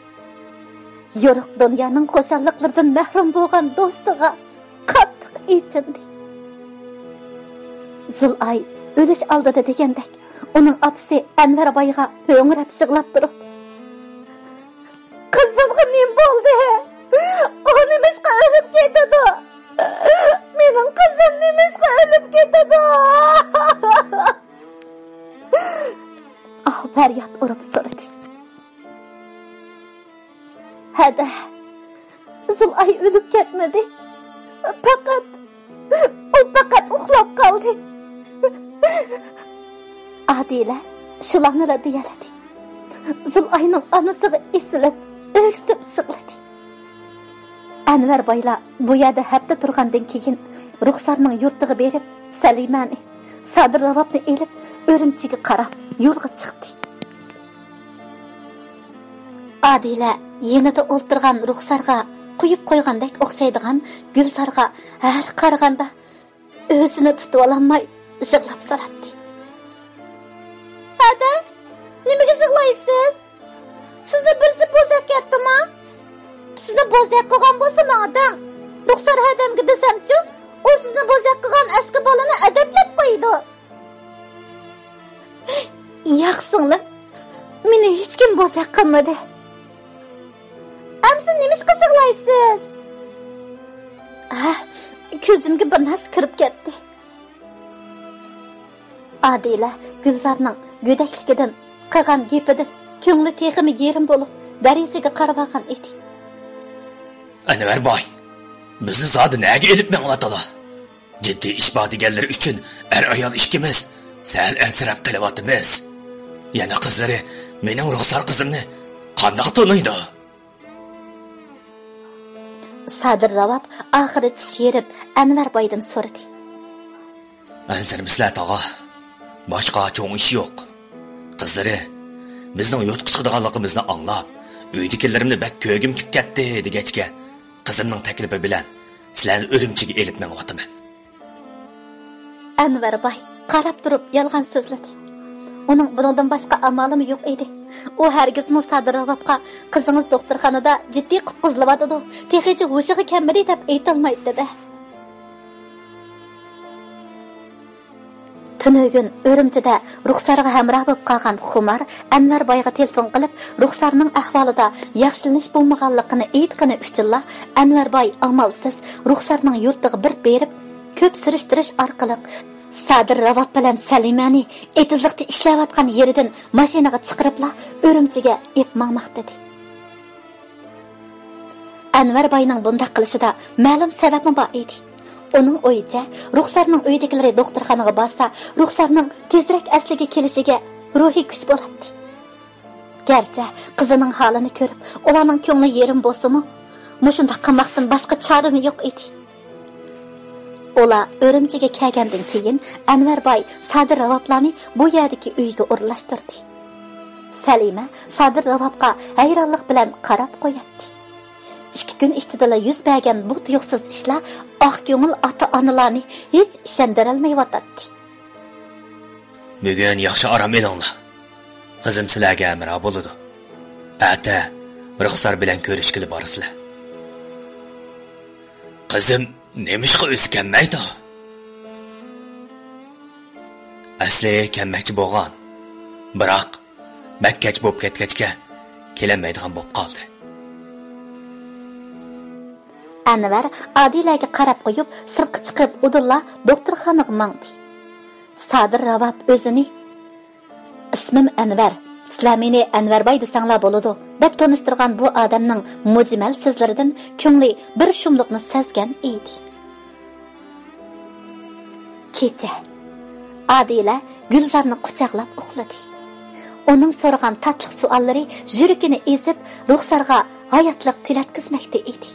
A: Yo'riq dunyoning xo'shalliklaridan mahrum bo'lgan do'stiga qattiq etsindi. Zulay o'lish oldida degandek, uning opasi Anvar boyga ho'ngrab yig'lab turib, "Qizimga nima bo'ldi? O nimishqa o'lib ketadi? Mening qizim nimishqa o'lib ketadi?" Faryod urib so'radi. Hada, Zulay o'lib ketmadi. Faqat uxlab qoldi. Adila shularni radiyaladi. Zulayning onasiga esilib, o'ksib sig'ladi. Anvar boyla bu yerda hafta turgandan keyin ruxsarning yurtiga berib, Salimani, Sadir Ravobni elib, O'rimchiga qarab yo'lga chiqdi. Adila yenida o'ltirgan ruxsarga quyib qo'ygandek o'xshaydigan Gulsarga har qaraganda o'zini tutib ololmay yig'lab so'radi. "Ada, nimaga yig'laysiz? Sizni birsi bo'zak ketdimi? Sizni bo'zak qilgan bo'lsa, menga ruxsar hadamga desam-chi, u sizni bo'zak qilgan eski bolani adablab qo'ydi." "Yo'qsinglar, meni hech kim bo'zak qilmadi." "Amsi nimishqa yig'laysiz?" Ko'zimga bir narsa kirib ketdi. Adila Gulzarning go'dakligidan qilgan gapidan ko'ngli teximi yerim bo'lib, darizaga qarab olgan edi.
B: Anvar boy, bizni zodi nega elib menglatala? Jiddiy ish bor deganlar uchun ayol ikkimiz sal ansirab qilyapmiz. Yana qizlari mening ruxsar qizimni qandoq taniydi?
A: Sadir Ravab ahiri tish yerib Anvar boydan so'radi.
B: Anzirmisizlar tog'a. Boshqa cho'ng ish yo'q. Qizlari bizning yo'tqi chiqadiganligimizni anglab, uydagilarimni bak ko'gim kib ketdi degachga, qizimning taklifi bilan sizlarni Urumchiga elib menyotaman.
A: Anvar boy qarab turib yolg'on so'zladi. Uning bundan boshqa amali yo'q edi. U hargizmi Sadir Ravabga qizingiz doktorxonada jiddiy qutqizilyapti, texicha hushiga kelmadi deb aytolmaydi dedi. Tunugun Urumchida Ruxsarga hamroh bo'lib qolgan Xumar Anvar boyga telefon qilib, Ruxsarning ahvolida yaxshilanish bo'lmaganligini aytgani uchun Anvar boy amalsiz Ruxsarning yurtiga bir berib, ko'p surishtirish orqali Sadir Ravab bilan Salimani etizlikda ishlayotgan yeridan mashinaga chiqaribla Urumchiga epmoqmoq dedi. Anvar boyning bunday qilishida ma'lum sababmi bor edi. Onun o'yicha, Ruxsarning uydagilari doktorxonaga borsa, Ruxsarning tezroq asliga kelishiga ruhiy kuch bo'ladi. Garchi qizining holini ko'rib, ularning ko'ngli yerim bo'lsa-mu, mushunda qilmoqdan boshqa chorami yo'q edi. Ola Urumchiga kelgandan keyin Anvar boy Sadir Ravablarni bu yerdagi uyiga o'rlashtirdi. Salima Sadir Ravabga hayronlik bilan qarab qo'yadi. 2 kun ichida yuz bergan bu tuyuqsiz ishlar oq ko'ngil ota-onalarni hech ishondirolmayotdi.
B: Bugun yaxshi orom elinglar. Qizim sizlarga amro bo'ladi. Ata Ruxsar bilan ko'rishgili borsizlar. Qizim nemishqa o'sganmaydi? Asli kelmoqchi bo'lgan. Biroq bakkach bo'lib ketgachga kelmaydigan bo'lib qoldi.
A: Anvar Adilaga qarab qo'yib, sirtqa chiqib o'dilla doktorxonaga mangdi. Sadir Ravab o'zini "Ismim Anvar, sizlar meni Anvarboy desanglar bo'ladi" deb tanishtirgan bu odamning mujmal so'zlaridan ko'ngli bir shumliqni sezgan edi. Kecha Adila Gulzarni quchoqlab uxladi. Uning so'ragan tatliq savollari yuragini ezib, Ruxsarga hayotlik tilatkizmoqda edi.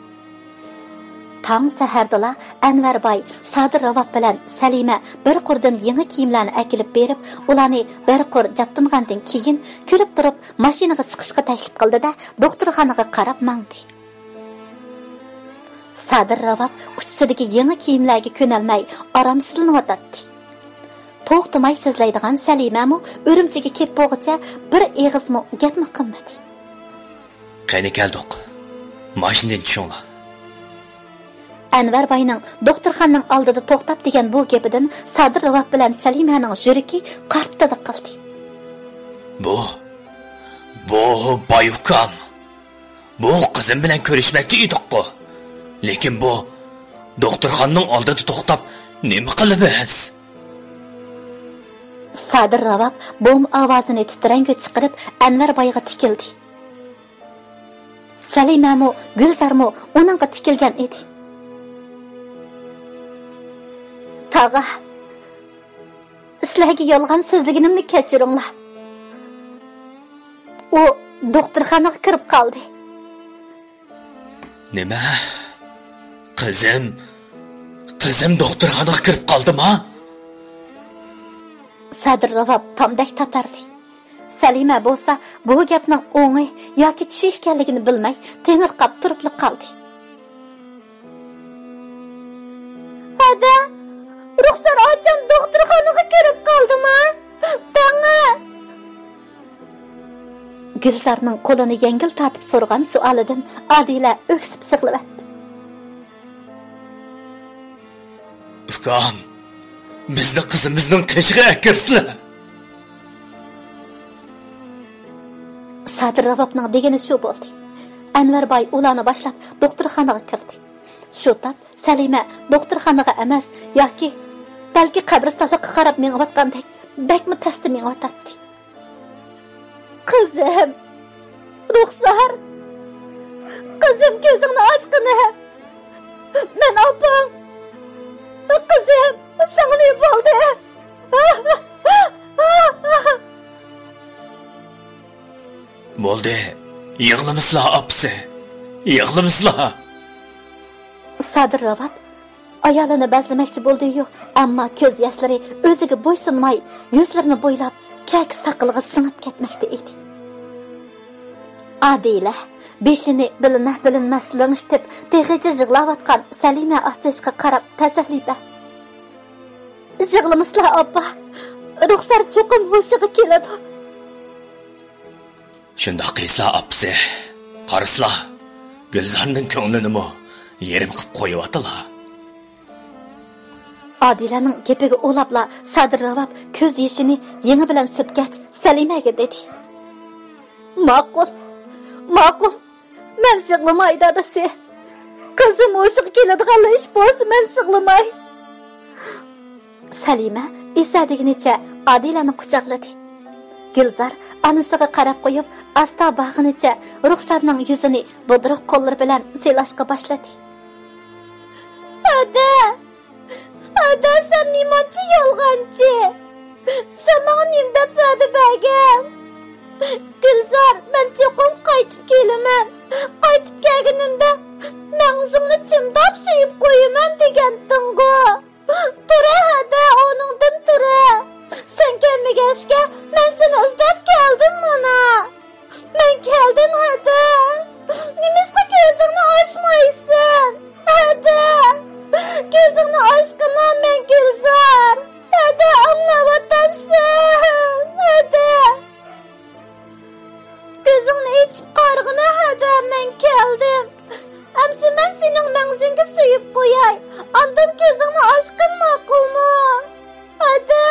A: Tang sahardala Anvar boy Sadir Ravab bilan Salima bir qurdan yangi kiyimlarni akilib berib, ularni bir qur jattingandan keyin kulib turib mashinaga chiqishga taklif qildi-da, doktorxonaga qarab mangdi. Sadir Ravab uchsidagi yangi kiyimlarga ko'nalmay oromsizlanayotdi. To'xtamay so'zlaydigan Salima-mu Urumchiga kelib bo'g'icha bir eg'izmi gapmi qilmadi.
B: Qani keldik. Mashinadan tushinglar.
A: Anvar boyning doktorxonaning oldida to'xtab degan bu gapidan Sadir Ravab bilan Salimaning yuragi qartdi qildi.
B: Bu bayukam. Bu qizim bilan ko'rishmoqchi edik-ku. Lekin bu doktorxonaning oldida to'xtab nima qilibsiz?
A: Sadir Ravab bo'm ovozini titrangga chiqarib Anvar boyga tikildi. Salimamu Gulzarmu uningga tikilgan edi. Tag'a, sizlarga yolg'on so'zlaganimni kechiringlar. U doktorxonaga kirib qoldi.
B: Nima? Qizim doktorxonaga kirib qoldimi?
A: Sadir Ravab tamdak tatardi. Salima bo'lsa, bu gapning o'ngi yoki tushi ekanligini bilmay, tengirqab turib qoldi. Hada Ruxsar ocham doktorxonaga kirib qoldimi? Tanga. Gulzarning qo'lini yengil tatib so'rgan savolidan Adila o'ksib sig'labdi.
B: Ukam, bizni qizimizning qishig'i akirsizlar.
A: Sadir Ravabning degani shu bo'ldi. Anvar boy ularni boshlab doktorxonaga kirdi. Shu tab Salima doktorxonaga emas, yoki balki qabristonga qarab mengayotgandek bakmi tasdi mengayotdi. Qizim, Ruxsar, qizim ko'zingni ochqini. Men opam. Qizim, sana ne bo'ldi?
B: Bo'ldi. Yig'lamizlar, opsi. Yig'lamizlar.
A: Sadir Ravab ayolini bazlamoqchi bo'ldi-yu, ammo ko'z yoshlari o'ziga bo'ysunmay, yuzlarini bo'ylab kak saqilga singib ketmoqda edi. Adila beshini bilinmas ling'ishtib, teg'icha yig'layotgan Salima ochishga qarab tasalli berdi. Yig'lamaslar abba, ruxsat cho'qim hushiga keladi.
B: Shunda qilsa apsi, qaraslar, Gulzarning ko'nglinimi yerim qilib qo'yibdilar.
A: Adilaning gapiga o'labla Sadir Ravab ko'z yeshini yengi bilan surtgach, Salimaga dedi: "Ma'qul. Men yig'lamaydi adasi. Qizim o'shiq keladigan ish bo'lsa men yig'lamay." Salima esadaginicha Adilani quchoqladi. Gulzar anasiga qarab qo'yib, asta bag'inicha Ruxsarning yuzini budruq qo'llari bilan silashga boshladi. Ada sen nimachi yolg'onchi? Sen menga nim deb va'da bergan? Gulzar, men cho'qim qaytib kelaman. Qaytib kelganimda men o'zimni chimdab suyib qo'yaman deganding-ku. Tura hada, oningdan tura. Sen kelmagachga men seni izlab keldim mana. Men keldim hada. Nimishqa ko'zingni ochmaysan? Hada. Ko'zingni ochqina men Gulzar. Hada, anglayapsansan? Hada. Ko'zingni ichib qarg'ina hada, men keldim. Amsi men sening mangzingga suyib qo'yay. Ondan ko'zingni ochqin ma'qulmi? Hada.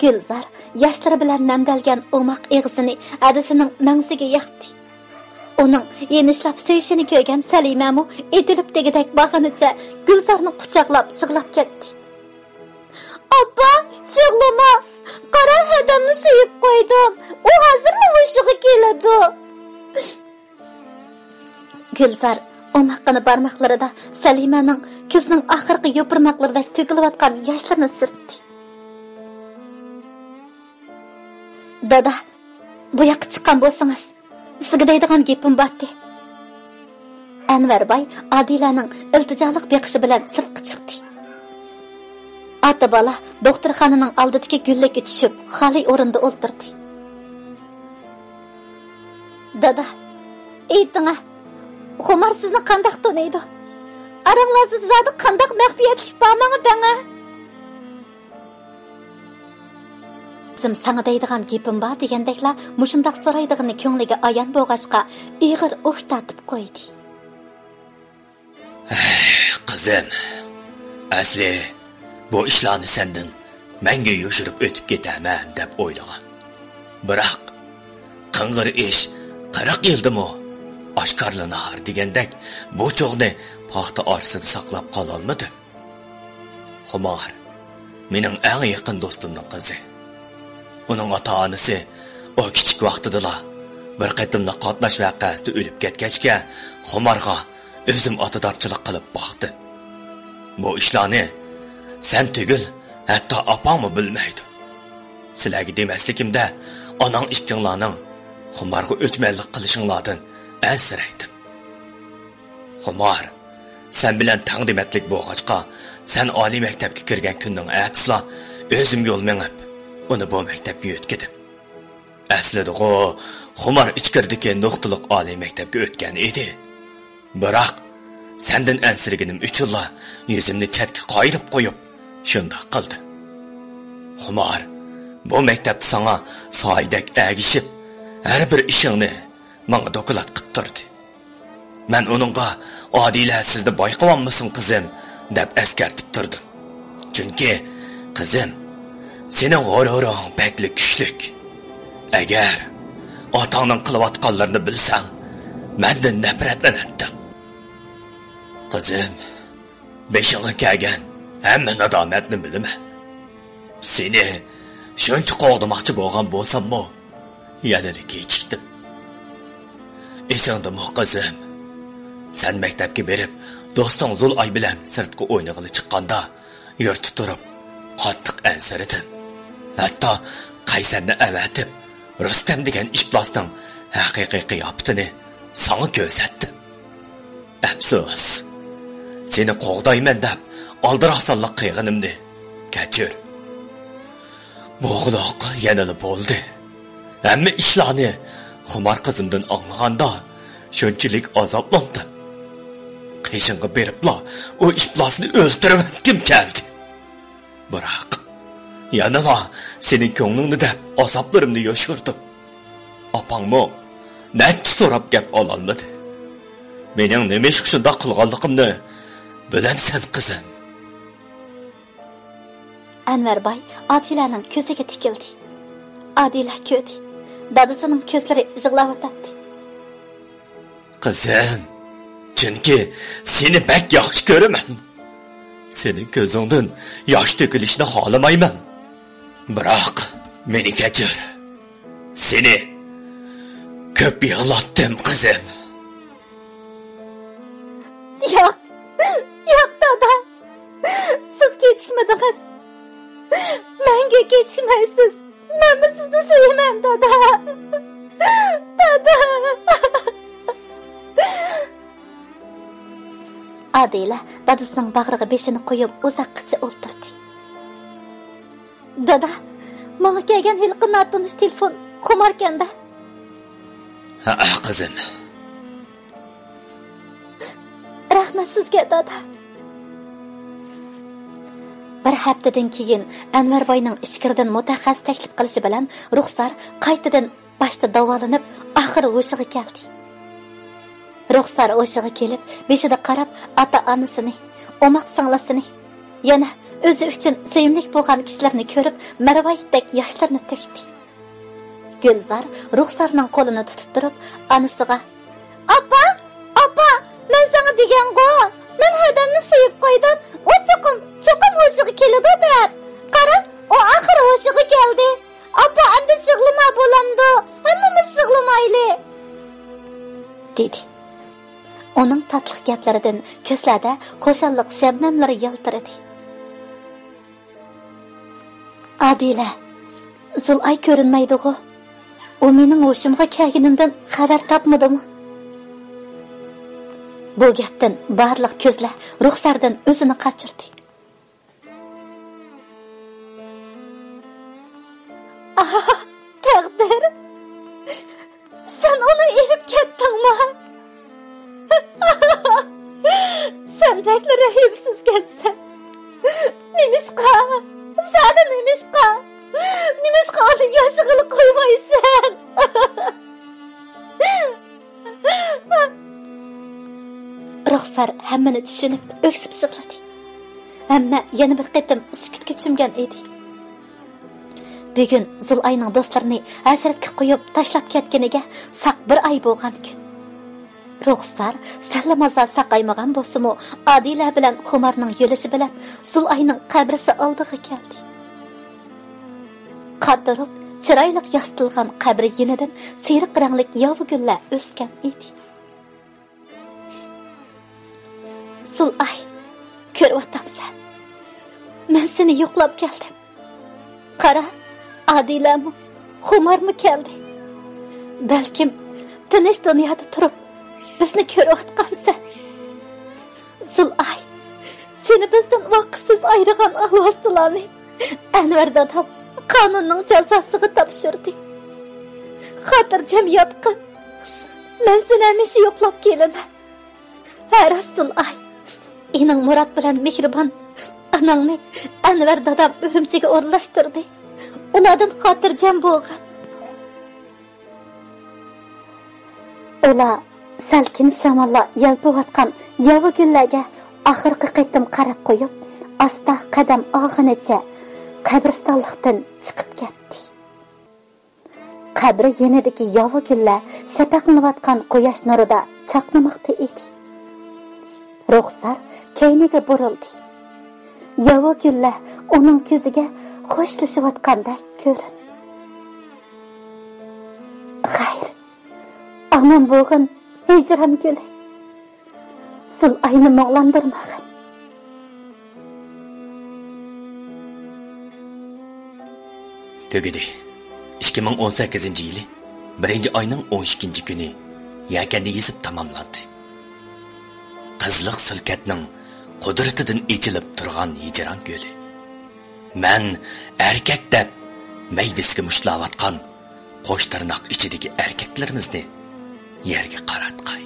A: Gulzar yoshlari bilan namdalgan o'moq eg'zini adasining mangsiga yaqdi. Uning yenishlab suyishini ko'rgan Salimamu etilib degidek bag'inicha Gulzarni quchoqlab yig'lab ketdi. "Abba, yig'lama. Qara hadamni suyib qo'ydim. U hozirmi hushiga keladi?" Gulzar o'moqni barmoqlarida Salimaning ko'zining oxirgi yopirmoqlaridek to'kilayotgan yoshlarni surtdi. "Dada, bu yoqqa chiqqan bo'lsangiz, sizga deydigan gapim bordi." Anvarboy Adilaning iltijoliq beqishi bilan sirtqa chiqdi. Ota bola doktorxonaning oldidagi gullikka tushib, xoli o'rinda o'ltirdi. "Dada, ayting, Xumar sizni qanday taniydi? Aranglarda zodi qanday maxfiyatlik bormanga danga?" "Sizim sana deydigan gapim bor" degandekla mushundaq so'raydig'ini ko'ngliga ayon bo'lg'achqa ig'ir o'q tatib qo'ydi.
B: "Qizim, asli bu ishlarni sendan menga yo'shirib o'tib ketaman deb o'ylagan. Biroq qing'ir ish 40 yildimi oshkorlanar degandek bu cho'g'ni paxta orsida saqlab qola olmadi. Xumar mening eng yaqin do'stimning qizi. Uning ota-onasi o kichik vaqtida bir qatimda qatnash vaqasida o'lib ketgachga Xumarga o'zim otadorchilik qilib boqdim. Bu ishlarni sen tugul, hatto opangmi bilmaydi. Sizlarga demasligimda onang ikkinglarning Xumarga o'chmanlik qilishinglardan ansiraydim. Xumar, sen bilan taqdimatlik bo'lg'achqa, sen oliy maktabga kirgan kunning aksla o'zim yo'l mengib uni bu maktabga o'tkidim. Aslida Xumar ichkirdagi nuqtaliq oliy maktabga o'tgan edi. Biroq sendan ansirganim uchun yuzimni chatga qoyirib qo'yib, shunda qildi. Xumar, bu maktabda sana soydak agishib, har bir ishingni menga dokulat qilib turdi. Men uningga "Odila, sizni bayqavanmisiz qizim?" deb eskartib turdim. Chunki qizim, sening g'ururong bakli kuchlik. Agar otangning qilayotganlarini bilsang, mendan nafratlanatding. Qizim, beshingga kelgan hamma nadomatni bilaman. Seni shuncha qo'g'dimoqchi bo'lgan bo'lsam-mu, yana kechikdim. Esingdami qizim? Sen maktabga berib, do'sting Zulay bilan sirtqa o'ynag'ili chiqqanda, yurtib turib, qattiq ansiradim. Hatto Qaysarni avatib, Rustam degan iflosning haqiqiy qiyofatini sana ko'rsatdim. Afsus. Seni qo'g'dayman deb aldiraqsanlik qilganimni kechir. Bo'g'loq yanada bo'ldi. Hamma ishlarni xumor qizimdan anglaganda shunchalik azoblandim. Qishingga beribla o iflosni o'ldirib kim keldi. Biroq yanada sening ko'nglingni deb azoblarimni yoshirdim. Opangmo nechta so'rab gap ololmadi. Mening nima ish shunda qilganligimni bilansan qizim.
A: Anvarboy Adilaning ko'ziga tikildi. Adila ko'di. Dadasining ko'zlari yig'layotdi.
B: Qizim, chunki seni bak yaxshi ko'raman. Sening ko'zingdan yosh to'kilishni xohlamayman. Biroq meni kechir. Seni ko'p yig'latdim qizim.
A: Yo'q. Yo'q dada. Siz kechikmadingiz. Menga kechikmaysiz. Men sizni sevaman dada. Dada. Adila dadasining bag'riga beshini qo'yib uzoqcha o'ltirdi. Dada, menga kelgan hilqi notanish telefon xumarkanda.
B: Ha, qizim.
A: Rahmat sizga dada. Bir haftadan keyin Anvarboyning ichkiridan mutaxassis taklif qilishi bilan Ruxsar qaytadan boshda davolanib, oxiri o'shiga keldi. Ruxsar o'shiga kelib, beshida qarab, ota-onasini, omoq singlisini, yana o'zi uchun sevimlik bo'lgan kishilarni ko'rib, marvoyitdek yoshlarni to'kdi. Gulzar Ruxsarning qo'lini tutib turib, onasiga: "Opa, opa, men senga degan-ku, men hadamni sevib qo'ydim. O cho'qim o'shiga keladi deb. Qara, o oxiri o'shiga keldi. Opa, endi shig'lima bo'lamdi. Hammamiz shig'limayli." dedi. Onun tatlı gaplaridan ko'zlarda xo'shallik shabnamlari yaltiradi. Adila, Zulay ko'rinmaydi-ku. O mening o'shimga kelganimdan xabar topmadimi? Bu gapdan barliq ko'zlar Ruxsardan o'zini qochirdi. Taqdir. Sen onu elib ketdingmi? Sen bekle rahimsiz gelsen. Nimişka? Sana nimişka? Nimişka onu yaşıgılı koymaysan. Ruxsar hammani tushunib o'ksib sig'ladi. Hamma yana bir qatim sukutga cho'mgan edi. Bugun Zulayning do'stlarini hasratga qo'yib tashlab ketganiga saq bir oy bo'lgan kun. Ruxsar sallamaza saqaymagan bo'lsa-mu, Adila bilan Xumarning yo'lishi bilan Zulayning qabrisi oldiga keldi. Qadirib, chiroyli yastilgan qabri yenidan seriq rangli yovi gullar o'sgan edi. Zulay, ko'ryapsan. Men seni yo'qlab keldim. Qara, Adilami, Xumarmi keldi. Balkim tinch dunyoda turib bizni ko'ryotgansan. Zulay, seni bizdan vaqtsiz ayirgan ahvostolarni Anvar dadam qonunning jazosiga topshirdi. Xotirjam yotqin. Men seni hamisha yo'qlab kelaman. Zulay, ening Murod bilan mehribon anangni Anvar dadam o'rimchiga o'rlashtirdi. Ulardan xotirjam bo'lgan. Ular salkin shamolla yalpayotgan yovi gullarga oxirgi qitim qarab qo'yib, asta qadam og'inicha qabristonlikdan chiqib ketdi. Qabri yenidagi yovi gullar shafaqlanayotgan quyosh nurida chaqnamoqda edi. Ruxsar keyniga burildi. Yovi gullar uning ko'ziga xo'shlashayotgandek ko'rindi. Xayr, aman bo'lg'in hijron guli. Zulayni mo'g'landirmag'in.
B: Tugidi. 2018-yili 1-oyning 12-kuni yakanda yezib tamomlandi. Qizliq sulkatning qudratidan echilib turgan hijron ko'li. Men erkak deb maydisiga mushlayotgan qo'sh tirnoq ichidagi erkaklarimizni yerga qaratgan.